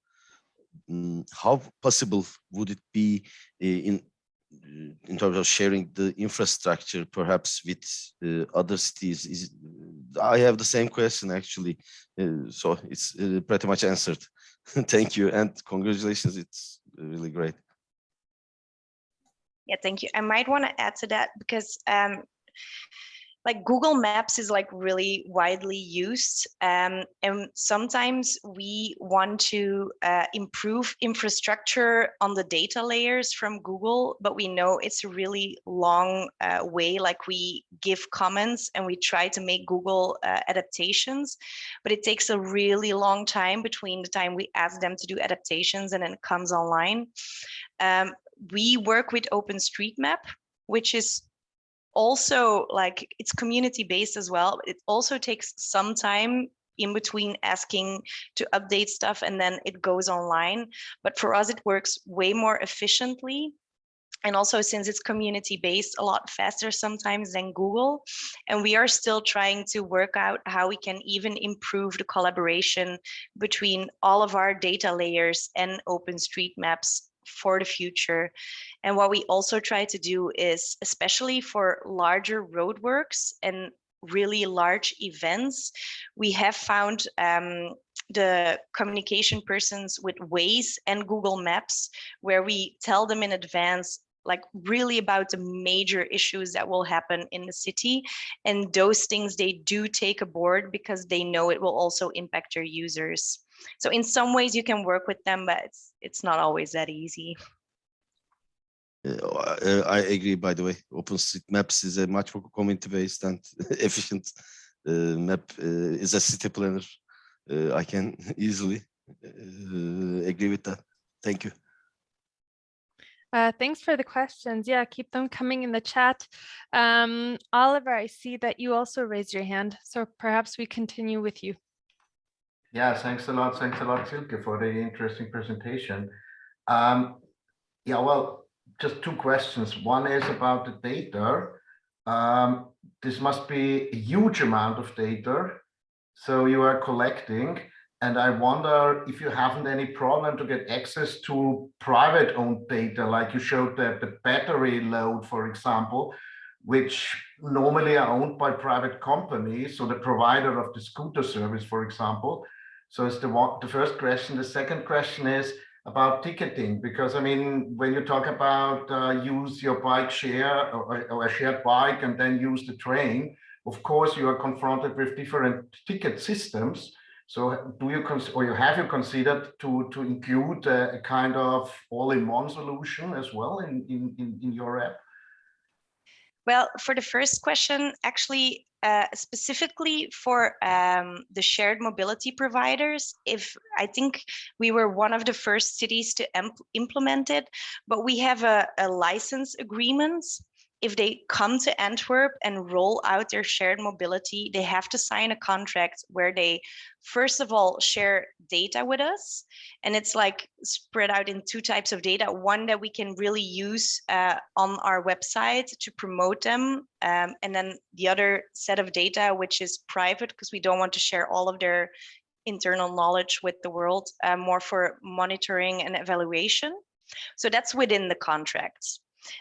How possible would it be in terms of sharing the infrastructure, perhaps with other cities? I have the same question actually, so it's pretty much answered. Thank you and congratulations, it's really great. Yeah, thank you. I might want to add to that because like Google Maps is like really widely used, and sometimes we want to improve infrastructure on the data layers from Google, but we know it's a really long way. Like we give comments and we try to make Google adaptations, but it takes a really long time between the time we ask them to do adaptations and then it comes online. We work with OpenStreetMap, which is also like it's community based as well. It also takes some time in between asking to update stuff and then it goes online. But for us, it works way more efficiently. And also since it's community based, a lot faster sometimes than Google. And we are still trying to work out how we can even improve the collaboration between all of our data layers and OpenStreetMaps for the future. And what we also try to do is, especially for larger roadworks and really large events, we have found the communication persons with Waze and Google Maps, where we tell them in advance, like really about the major issues that will happen in the city. And those things they do take aboard because they know it will also impact their users. So in some ways you can work with them, but it's not always that easy. I agree, by the way. OpenStreetMaps is a much more community-based and efficient map. Is a city planner. I can easily agree with that. Thank you. Thanks for the questions. Yeah, keep them coming in the chat. Oliver, I see that you also raised your hand, so perhaps we continue with you. Yeah, thanks a lot, Silke, for the interesting presentation. Yeah, well, just two questions. One is about the data. This must be a huge amount of data, so you are collecting, and I wonder if you haven't any problem to get access to private-owned data, like you showed the battery load, for example, which normally are owned by private companies, so the provider of the scooter service, for example. So it's the first question. The second question is about ticketing, because I mean, when you talk about use your bike share or a shared bike and then use the train, of course you are confronted with different ticket systems. So do you have you considered to include a kind of all-in-one solution as well in your app? Well, for the first question, actually, specifically for the shared mobility providers, I think we were one of the first cities to implement it, but we have a license agreement. If they come to Antwerp and roll out their shared mobility, they have to sign a contract where they, first of all, share data with us. And it's like spread out in two types of data. One that we can really use on our website to promote them. And then the other set of data, which is private, because we don't want to share all of their internal knowledge with the world, more for monitoring and evaluation. So that's within the contracts.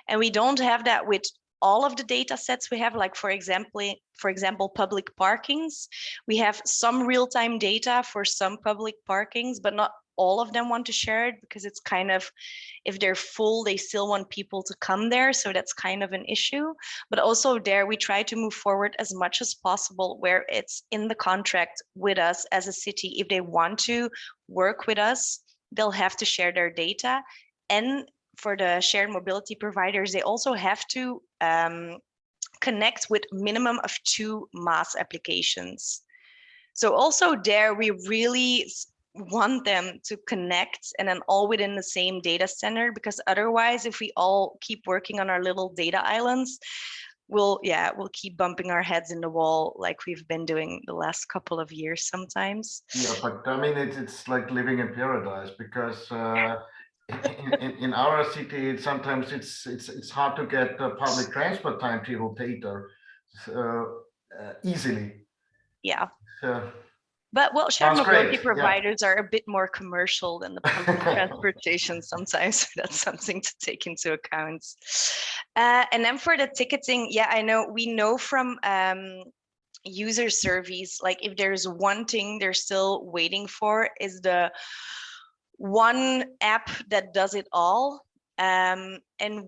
And we don't have that with all of the data sets we have, like for example, public parkings. We have some real-time data for some public parkings, but not all of them want to share it because it's kind of, if they're full, they still want people to come there. So that's kind of an issue. But also there, we try to move forward as much as possible where it's in the contract with us as a city. If they want to work with us, they'll have to share their data. And for the shared mobility providers, they also have to connect with minimum of 2 MaaS applications. So also there, we really want them to connect and then all within the same data center, because otherwise, if we all keep working on our little data islands, we'll keep bumping our heads in the wall like we've been doing the last couple of years sometimes. Yeah, but I mean, it's like living in paradise, because in our city, sometimes it's hard to get public transport timetable data easily. Yeah. So, but well, shared mobility providers are a bit more commercial than the public transportation sometimes. That's something to take into account. And then for the ticketing, yeah, we know from user surveys, like if there's one thing they're still waiting for is the one app that does it all. And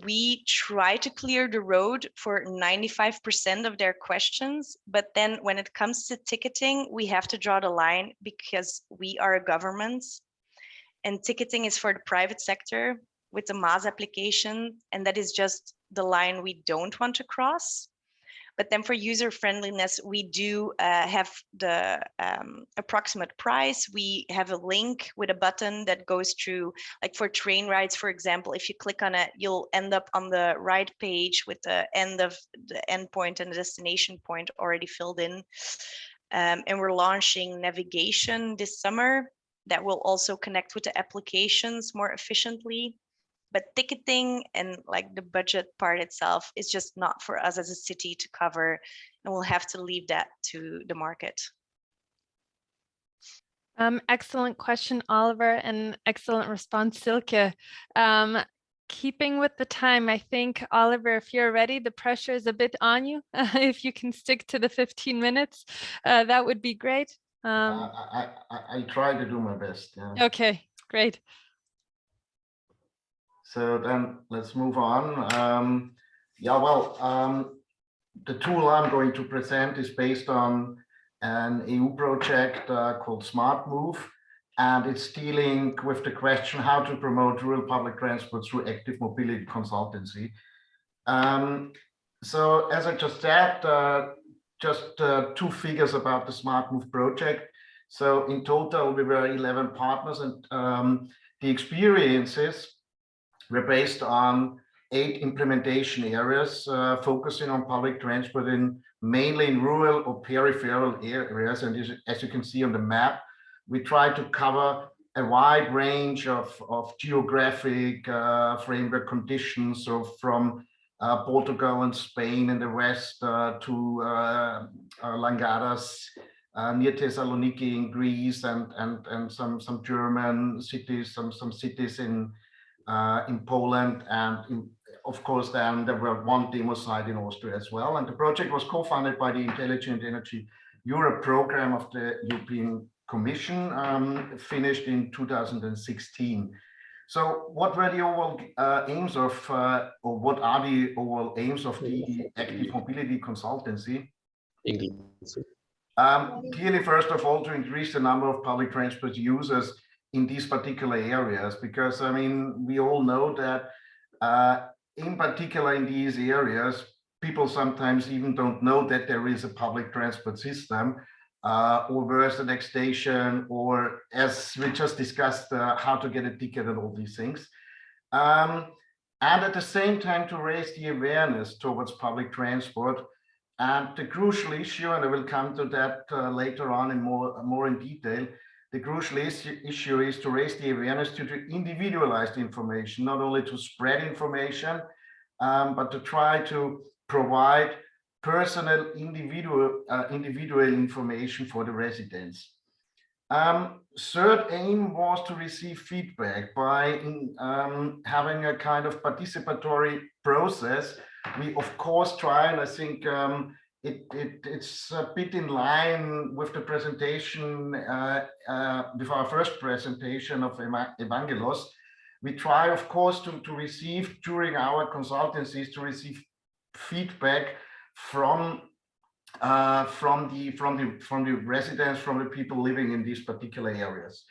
we try to clear the road for 95% of their questions. But then when it comes to ticketing, we have to draw the line because we are a government and ticketing is for the private sector with the MAS application. And that is just the line we don't want to cross. But then for user friendliness, we do have the approximate price. We have a link with a button that goes through, like for train rides, for example, if you click on it, you'll end up on the right page with the end of the endpoint and the destination point already filled in. And we're launching navigation this summer that will also connect with the applications more efficiently. But ticketing and like the budget part itself is just not for us as a city to cover, and we'll have to leave that to the market. Excellent question, Oliver, and excellent response, Silke. Keeping with the time, I think, Oliver, if you're ready, the pressure is a bit on you. If you can stick to the 15 minutes, that would be great. I try to do my best. Yeah. Okay, great. So then let's move on. The tool I'm going to present is based on an EU project called Smart Move, and it's dealing with the question how to promote rural public transport through active mobility consultancy. So as I just said, just 2 figures about the Smart Move project. So in total, we were 11 partners, and the experiences were based on 8 implementation areas, focusing on public transport mainly in rural or peripheral areas. And as you can see on the map, we try to cover a wide range of geographic framework conditions, so from Portugal and Spain in the west to Langadas near Thessaloniki in Greece, and some German cities, some cities in Poland, and of course then there were 1 demo site in Austria as well. And the project was co-funded by the Intelligent Energy Europe program of the European Commission, finished in 2016. So what were the overall aims of, or what are the overall aims of the active mobility consultancy? Clearly, first of all, to increase the number of public transport users in these particular areas, because I mean, we all know that in particular in these areas, people sometimes even don't know that there is a public transport system, or where's the next station, or as we just discussed, how to get a ticket and all these things. And at the same time to raise the awareness towards public transport. And the crucial issue, and I will come to that later on in more in detail, the crucial issue is to raise the awareness to individualized information, not only to spread information, but to try to provide personal, individual information for the residents. Third aim was to receive feedback by having a kind of participatory process. We of course try, and I think it's a bit in line with the presentation, with our first presentation of Evangelos. We try, of course, to receive during our consultancies to receive feedback from the residents, from the people living in these particular areas.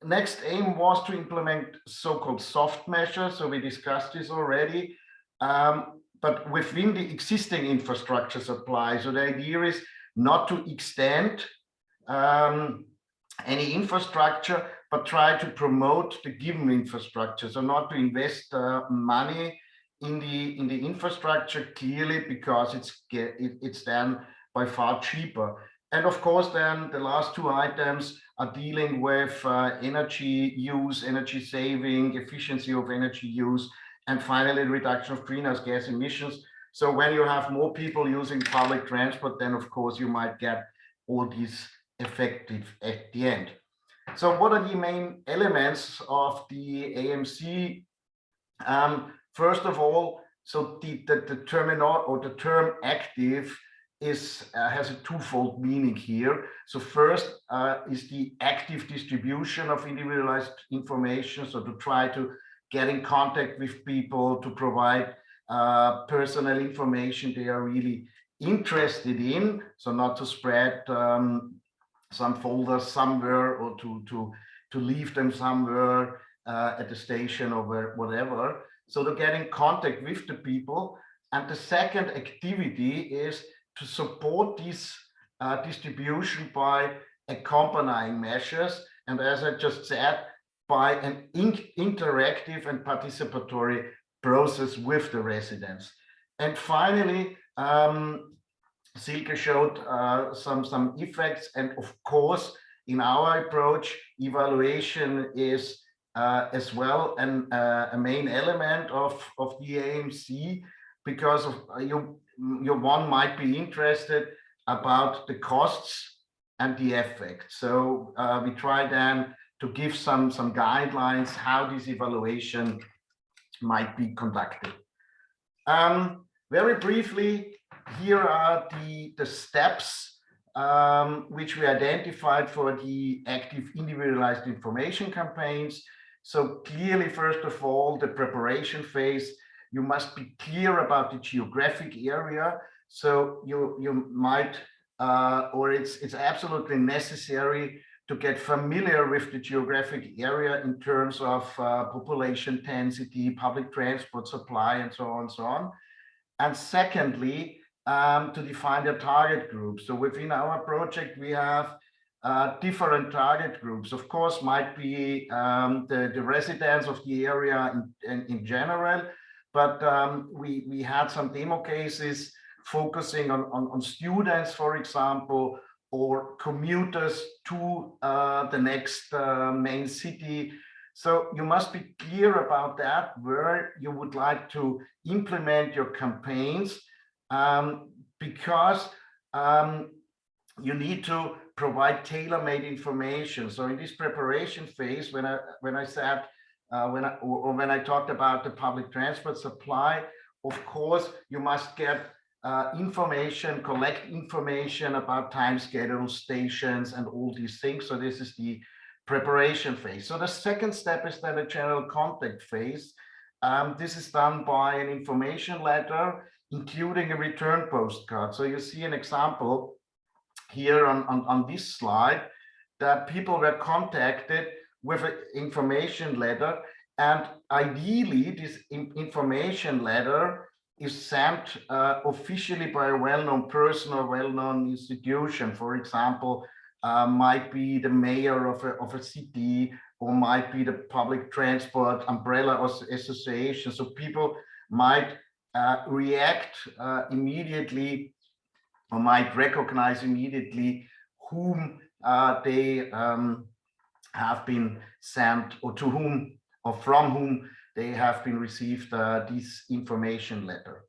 Next aim was to implement so-called soft measures. So we discussed this already. But within the existing infrastructure supply. So the idea is not to extend any infrastructure, but try to promote the given infrastructure. So not to invest money in the infrastructure, clearly, because it's then by far cheaper. And of course, then the last 2 items are dealing with energy use, energy saving, efficiency of energy use, and finally, reduction of greenhouse gas emissions. So when you have more people using public transport, then of course you might get all these effective at the end. So what are the main elements of the AMC? First of all, so the terminal or the term active is has a twofold meaning here. So first is the active distribution of individualized information. So to try to get in contact with people, to provide personal information they are really interested in, so not to spread some folders somewhere, or to leave them somewhere at the station or whatever. So to get in contact with the people. And the second activity is to support this distribution by accompanying measures, and as I just said, by an interactive and participatory process with the residents. And finally, Silke showed some effects, and of course, in our approach, evaluation is as well a main element of the AMC, because of one might be interested about the costs and the effect. So we try then to give some guidelines how this evaluation might be conducted. Very briefly, here are the steps which we identified for the active individualized information campaigns. So clearly, first of all, the preparation phase, you must be clear about the geographic area. So you might, or it's absolutely necessary to get familiar with the geographic area in terms of population density, public transport supply, and so on and so on. And secondly, to define the target groups. So within our project, we have different target groups. Of course, might be the residents of the area in general, but we had some demo cases focusing on students, for example, or commuters to the next main city. So you must be clear about that, where you would like to implement your campaigns, because you need to provide tailor-made information. So in this preparation phase, when I talked about the public transport supply, of course, you must get information, collect information about time schedules, stations, and all these things. So this is the preparation phase. So the second step is then a general contact phase. This is done by an information letter, including a return postcard. So you see an example here on this slide, that people were contacted with an information letter, and ideally this information letter is sent officially by a well-known person or well-known institution. For example, might be the mayor of a city, or might be the public transport umbrella association. So people might react immediately, or might recognize immediately whom they have been sent, or to whom, or from whom they have been received this information letter.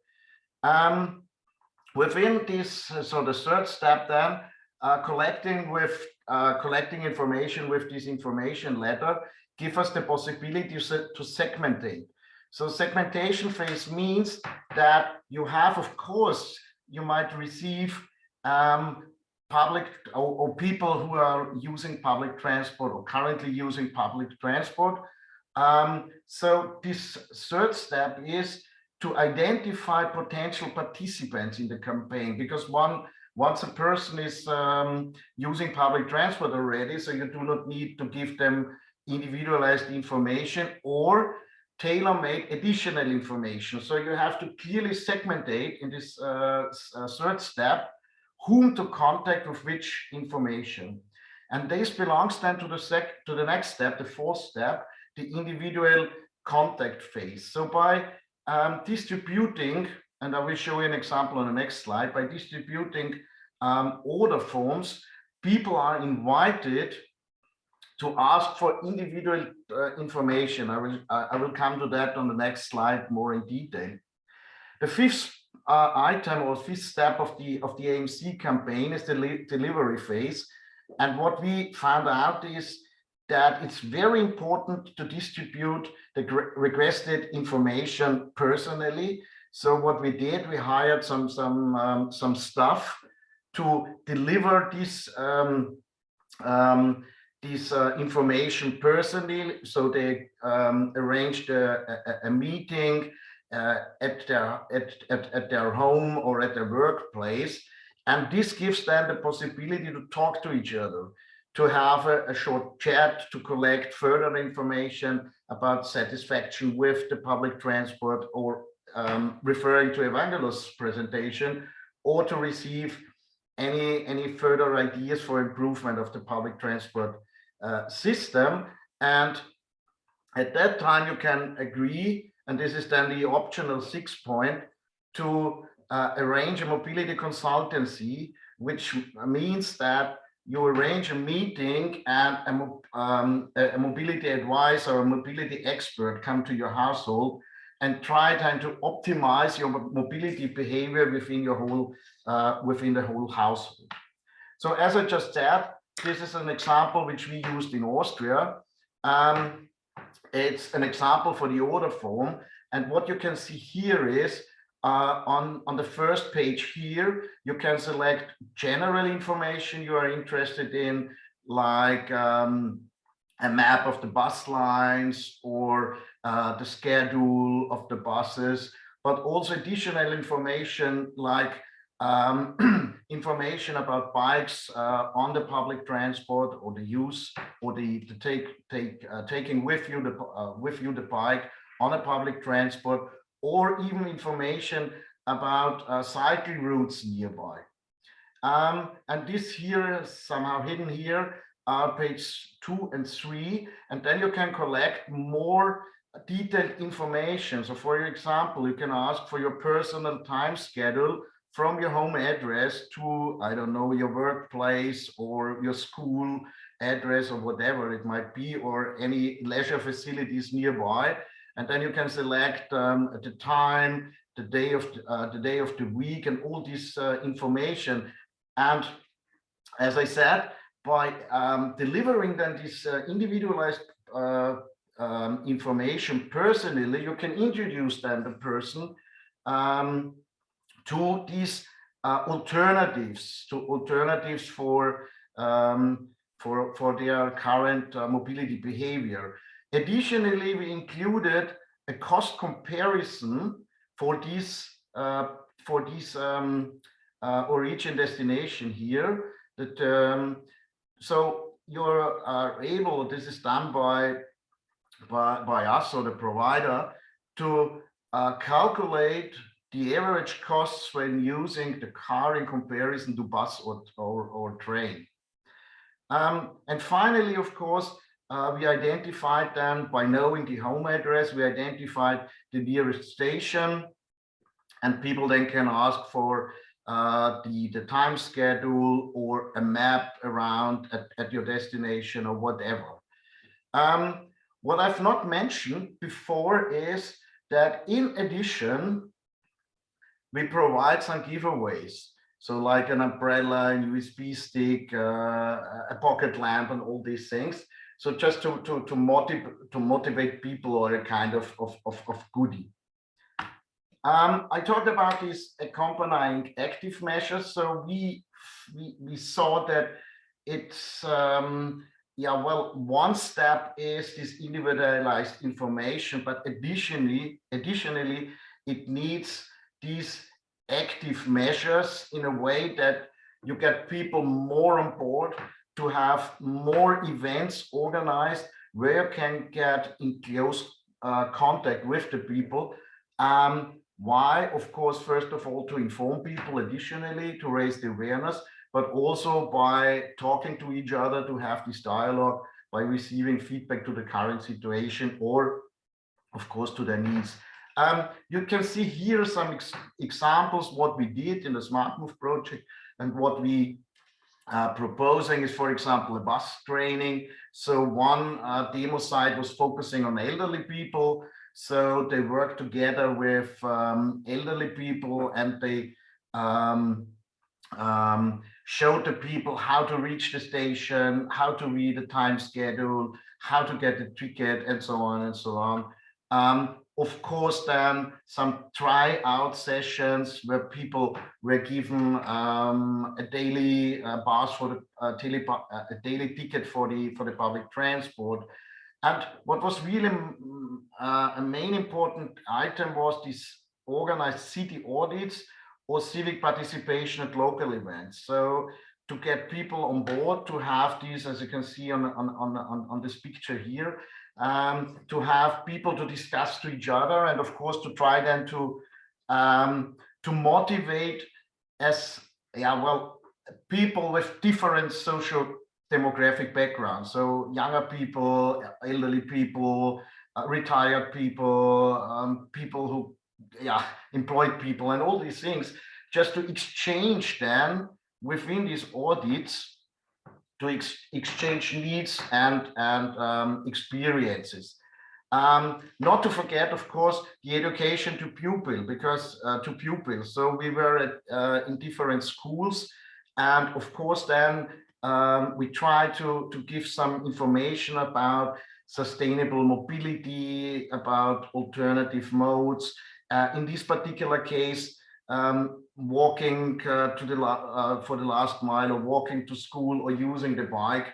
Within this, so the third step then, collecting information with this information letter give us the possibility to segmentate. So segmentation phase means that you have, of course, you might receive public or people who are using public transport or currently using public transport. So this third step is to identify potential participants in the campaign, because once a person is using public transport already, so you do not need to give them individualized information or tailor-made additional information. So you have to clearly segmentate in this third step whom to contact with which information. And this belongs then to the next step, the fourth step, the individual contact phase. So by distributing, and I will show you an example on the next slide, by distributing order forms, people are invited to ask for individual information. I will come to that on the next slide more in detail. The fifth item or fifth step of the AMC campaign is the delivery phase. And what we found out is that it's very important to distribute the requested information personally. So what we did, we hired some staff to deliver this this information personally. So they arranged a meeting at their home or at their workplace. And this gives them the possibility to talk to each other, to have a short chat, to collect further information about satisfaction with the public transport, or referring to Evangelos' presentation, or to receive any further ideas for improvement of the public transport system. And at that time you can agree, and this is then the optional 6th point, to arrange a mobility consultancy, which means that you arrange a meeting and a mobility advisor or a mobility expert come to your household and try then to optimize your mobility behavior within your whole within the whole household. So as I just said, this is an example which we used in Austria. It's an example for the order form, and what you can see here is on the first page here, you can select general information you are interested in, like a map of the bus lines or the schedule of the buses, but also additional information like information about bikes on the public transport, or the use, or the taking with you the bike on a public transport, or even information about cycling routes nearby. And this here is somehow hidden here, page 2 and 3, and then you can collect more detailed information. So for example, you can ask for your personal time schedule from your home address to, I don't know, your workplace or your school address or whatever it might be, or any leisure facilities nearby. And then you can select the time, the day of the week, and all this information. And as I said, by delivering then this individualized information personally, you can introduce then the person to these alternatives for their current mobility behavior. Additionally, we included a cost comparison for this origin destination here. That so you're able. This is done by us or the provider to calculate the average costs when using the car in comparison to bus or train. And finally, of course, we identified them by knowing the home address. We identified the nearest station, and people then can ask for the time schedule or a map around at your destination or whatever. What I've not mentioned before is that in addition, we provide some giveaways. So like an umbrella, a USB stick, a pocket lamp, and all these things. So just to motivate people, or a kind of goodie. I talked about these accompanying active measures. So we saw that it's one step is this individualized information, but additionally it needs these active measures in a way that you get people more on board, to have more events organized where you can get in close contact with the people. Why? Of course, first of all, to inform people, additionally to raise the awareness, but also by talking to each other, to have this dialogue, by receiving feedback to the current situation, or of course to their needs. You can see here some examples what we did in the Smart Move project, and what we proposing is, for example, a bus training. So one demo site was focusing on elderly people. So they work together with elderly people, and they show the people how to reach the station, how to read the time schedule, how to get the ticket, and so on and so on. of course, then some tryout sessions where people were given a daily pass for the a daily ticket for the public transport. And what was really a main important item was this organized city audits or civic participation at local events. So to get people on board, to have these, as you can see on this picture here, to have people to discuss to each other, and of course to try then to motivate people with different social demographic backgrounds. So younger people, elderly people, retired people, people who, employed people, and all these things, just to exchange then within these audits, to exchange needs and experiences. Not to forget, of course, the education to pupil, because to pupils. So we were in different schools, and of course then we try to give some information about sustainable mobility, about alternative modes. In this particular case, walking for the last mile, or walking to school, or using the bike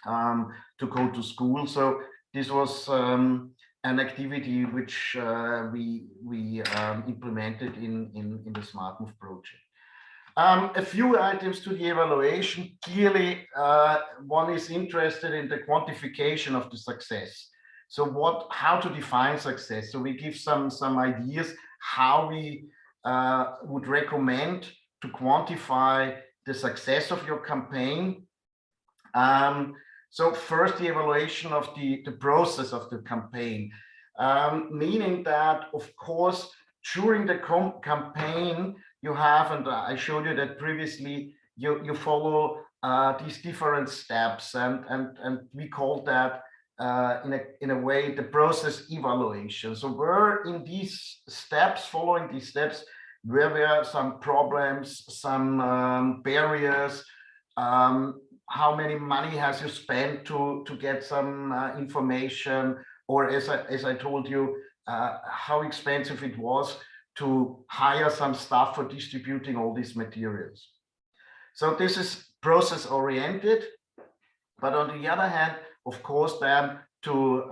to go to school. So this was an activity which we implemented in the Smart Move project. A few items to the evaluation. Clearly, one is interested in the quantification of the success. So how to define success. So we give some ideas how we would recommend to quantify the success of your campaign. So first, the evaluation of the process of the campaign, meaning that, of course, during the campaign, you have, and I showed you that previously, you follow these different steps, and we call that in a way the process evaluation. So where in these steps, following these steps, where were some problems, some barriers, how many money has you spent to get some information, or as I told you, how expensive it was to hire some staff for distributing all these materials. So this is process oriented, but on the other hand, of course, then to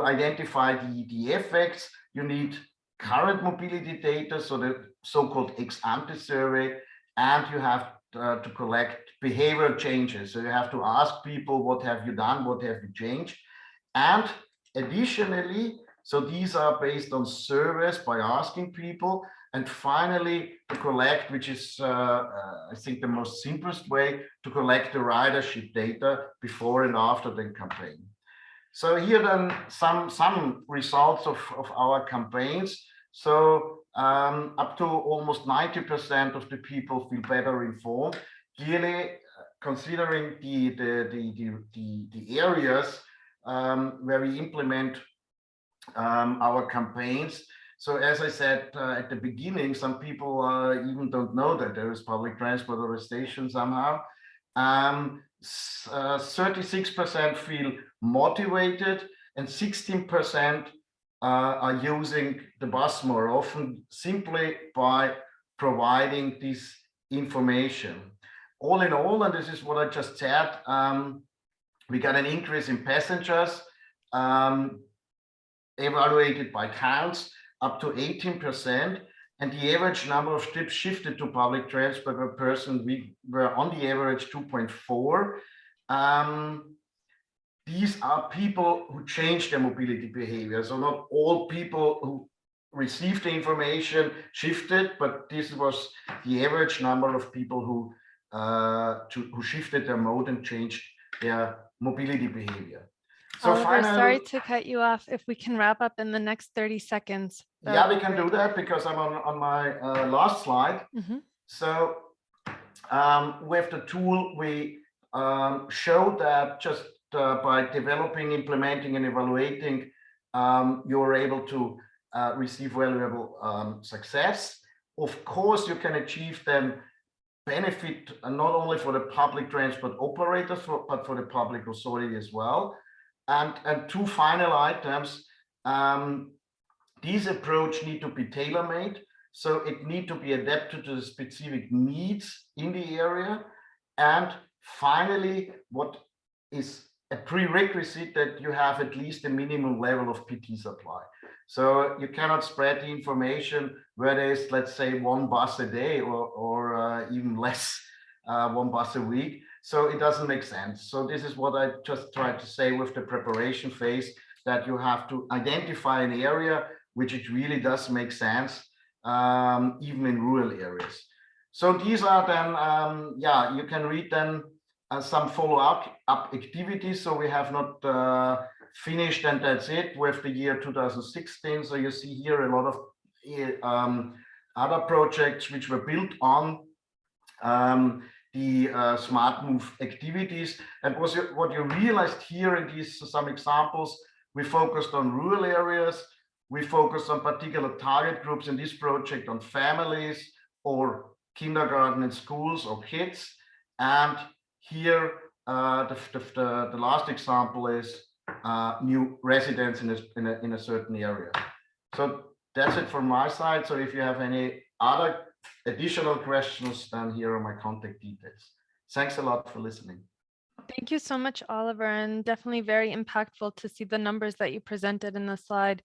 identify the effects, you need current mobility data, so the so-called ex-ante survey, and you have to collect behavior changes. So you have to ask people, what have you done, what have you changed? And additionally, so these are based on surveys by asking people. And finally, to collect, which is, I think, the most simplest way, to collect the ridership data before and after the campaign. So here then some results of our campaigns. So up to almost 90% of the people feel better informed. Clearly, considering the areas where we implement our campaigns. So as I said at the beginning, some people even don't know that there is public transport or a station somehow. 36% feel motivated, and 16% are using the bus more often, simply by providing this information. All in all, and this is what I just said, we got an increase in passengers evaluated by counts up to 18%, and the average number of trips shifted to public transport per person, we were on the average 2.4. These are people who change their mobility behavior. So not all people who received the information shifted, but this was the average number of people who shifted their mode and changed their mobility behavior. So Oliver, finally, sorry to cut you off. If we can wrap up in the next 30 seconds. Yeah, we can do that because I'm on my last slide. Mm-hmm. So with the tool, we show that just by developing, implementing, and evaluating, you're able to receive valuable success. Of course, you can achieve then benefit not only for the public transport operators, but for the public authority as well. And two final items. These approach need to be tailor-made, so it need to be adapted to the specific needs in the area. And finally, what is a prerequisite, that you have at least a minimum level of PT supply. So you cannot spread the information where there's, let's say, one bus a day or even less, one bus a week. So it doesn't make sense. So this is what I just tried to say with the preparation phase, that you have to identify an area which it really does make sense, even in rural areas. So these are then, yeah, you can read them some follow-up activities. So we have not finished and that's it with the year 2016. So you see here a lot of other projects which were built on the smart move activities. And what you realized here in these some examples, we focused on rural areas. We focused on particular target groups in this project on families or kindergarten and schools or kids. And here, the last example is new residents in a certain area. So that's it from my side. So if you have any other additional questions, then here are my contact details. Thanks a lot for listening. Thank you so much, Oliver, and definitely very impactful to see the numbers that you presented in the slide.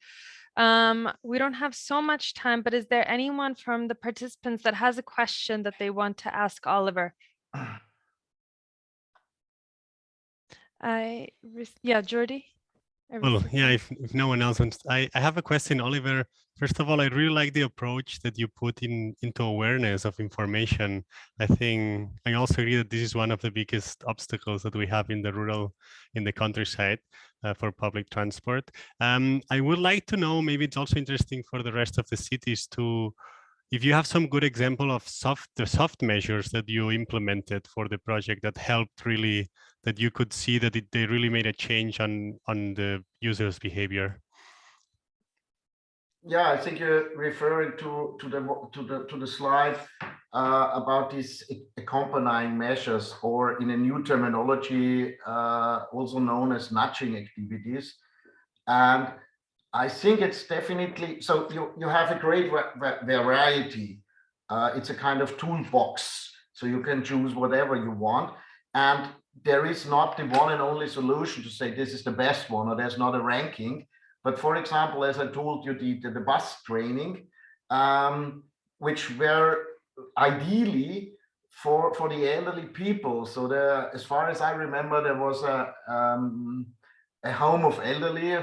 We don't have so much time, but is there anyone from the participants that has a question that they want to ask Oliver? Yeah, Jordi. Well, yeah, if no one else wants, I have a question, Oliver. First of all, I really like the approach that you put into awareness of information. I think I also agree that this is one of the biggest obstacles that we have in the countryside for public transport. I would like to know, maybe it's also interesting for the rest of the cities to, if you have some good example of the soft measures that you implemented for the project that helped really, that you could see that they really made a change on the user's behavior. Yeah, I think you're referring to the slide about these accompanying measures, or in a new terminology, also known as nudging activities. And I think it's definitely, so you have a great variety. It's a kind of toolbox, so you can choose whatever you want. And there is not the one and only solution to say this is the best one, or there's not a ranking. But for example, as I told you, the bus training, which were ideally for the elderly people. So there, as far as I remember, there was a home of elderly.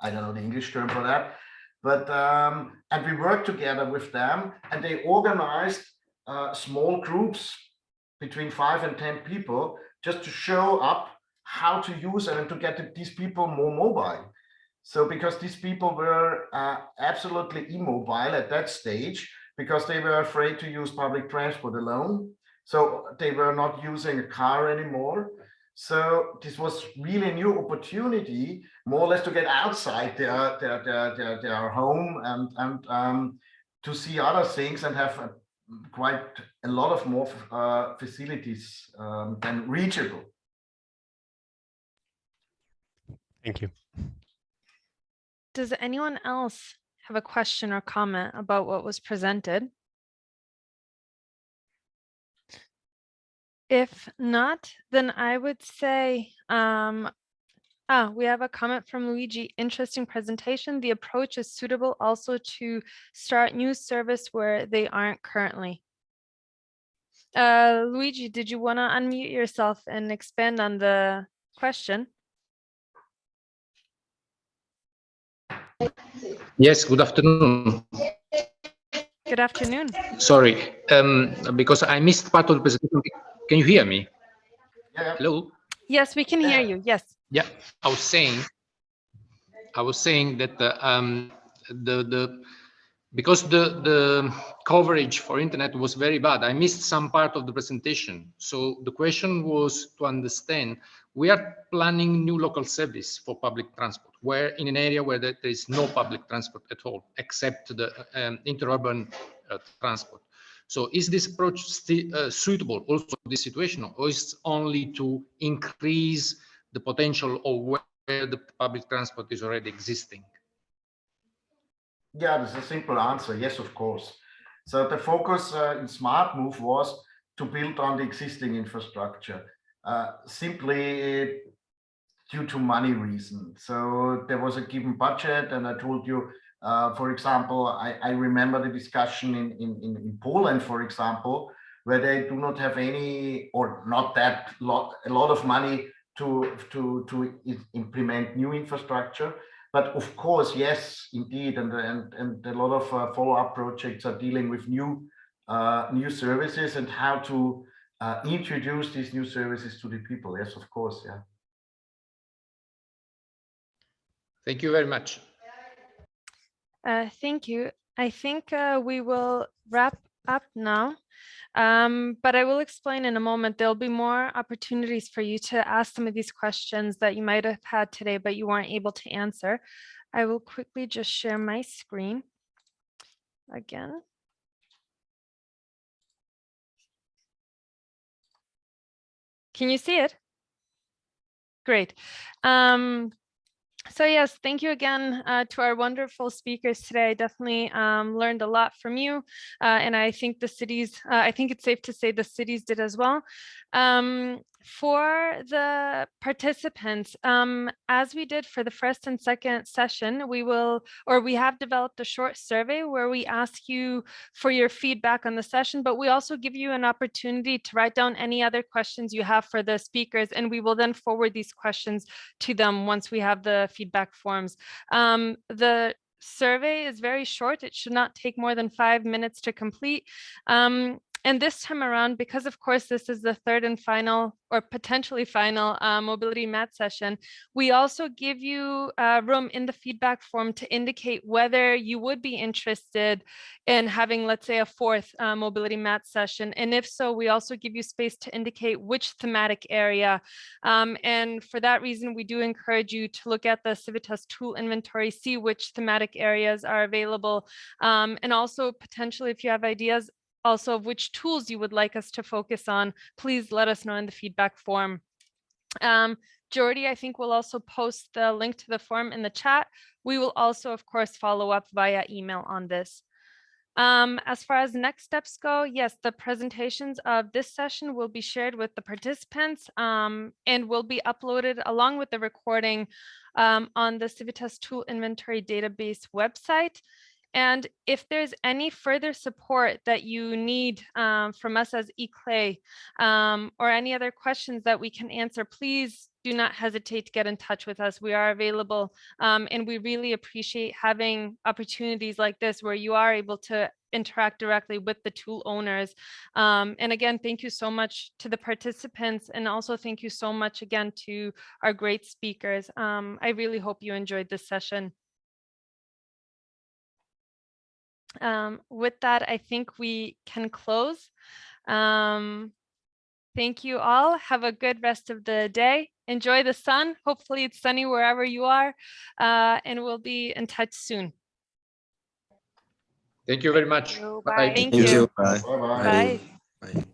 I don't know the English term for that, but and we worked together with them, and they organized small groups between 5 and 10 people, just to show up how to use it and to get these people more mobile. So because these people were absolutely immobile at that stage, because they were afraid to use public transport alone. So they were not using a car anymore. So this was really a new opportunity, more or less, to get outside their home and to see other things and have quite a lot of more facilities than reachable. Thank you. Does anyone else have a question or comment about what was presented? If not, then I would say, we have a comment from Luigi. Interesting presentation. The approach is suitable also to start new service where they aren't currently. Luigi, did you want to unmute yourself and expand on the question? Yes, good afternoon. Good afternoon. Sorry, because I missed part of the presentation. Can you hear me? Yeah. Hello? Yes, we can hear you. Yes. Yeah, I was saying that because the coverage for internet was very bad, I missed some part of the presentation. So the question was to understand, we are planning new local service for public transport, where in an area where there is no public transport at all, except the interurban transport. So is this approach still suitable also for this situation, or is it only to increase the potential of where the public transport is already existing? Yeah, there's a simple answer. Yes, of course. So the focus in Smart Move was to build on the existing infrastructure, simply due to money reasons. So there was a given budget, and I told you, for example, I remember the discussion in Poland, for example, where they do not have any or not that a lot of money to implement new infrastructure. But of course, yes, indeed, and a lot of follow-up projects are dealing with new services and how to introduce these new services to the people. Yes, of course, yeah. Thank you very much. Thank you. I think we will wrap up now, but I will explain in a moment. There'll be more opportunities for you to ask some of these questions that you might have had today, but you weren't able to answer. I will quickly just share my screen again. Can you see it? Great. So yes, thank you again to our wonderful speakers today. I definitely learned a lot from you, and I think the cities, I think it's safe to say the cities did as well. For the participants, as we did for the first and second session, we have developed a short survey where we ask you for your feedback on the session, but we also give you an opportunity to write down any other questions you have for the speakers, and we will then forward these questions to them once we have the feedback forms. The survey is very short. It should not take more than 5 minutes to complete. And this time around, because of course this is the third and final or potentially final mobility match session, we also give you room in the feedback form to indicate whether you would be interested in having, let's say, a fourth mobility match session. And if so, we also give you space to indicate which thematic area. And for that reason, we do encourage you to look at the Civitas tool inventory, see which thematic areas are available, and also potentially if you have ideas also of which tools you would like us to focus on, please let us know in the feedback form. Jordi, I think, will also post the link to the form in the chat. We will also, of course, follow up via email on this. As far as next steps go, yes, the presentations of this session will be shared with the participants and will be uploaded along with the recording on the Civitas Tool Inventory Database website. And if there's any further support that you need from us as eClay or any other questions that we can answer, please do not hesitate to get in touch with us. We are available, and we really appreciate having opportunities like this where you are able to interact directly with the tool owners. And again, thank you so much to the participants, and also thank you so much again to our great speakers. I really hope you enjoyed this session. With that, I think we can close. Thank you all. Have a good rest of the day. Enjoy the sun. Hopefully it's sunny wherever you are, and we'll be in touch soon. Thank you very much. Bye. Thank you. Bye. Bye-bye. Bye. Bye.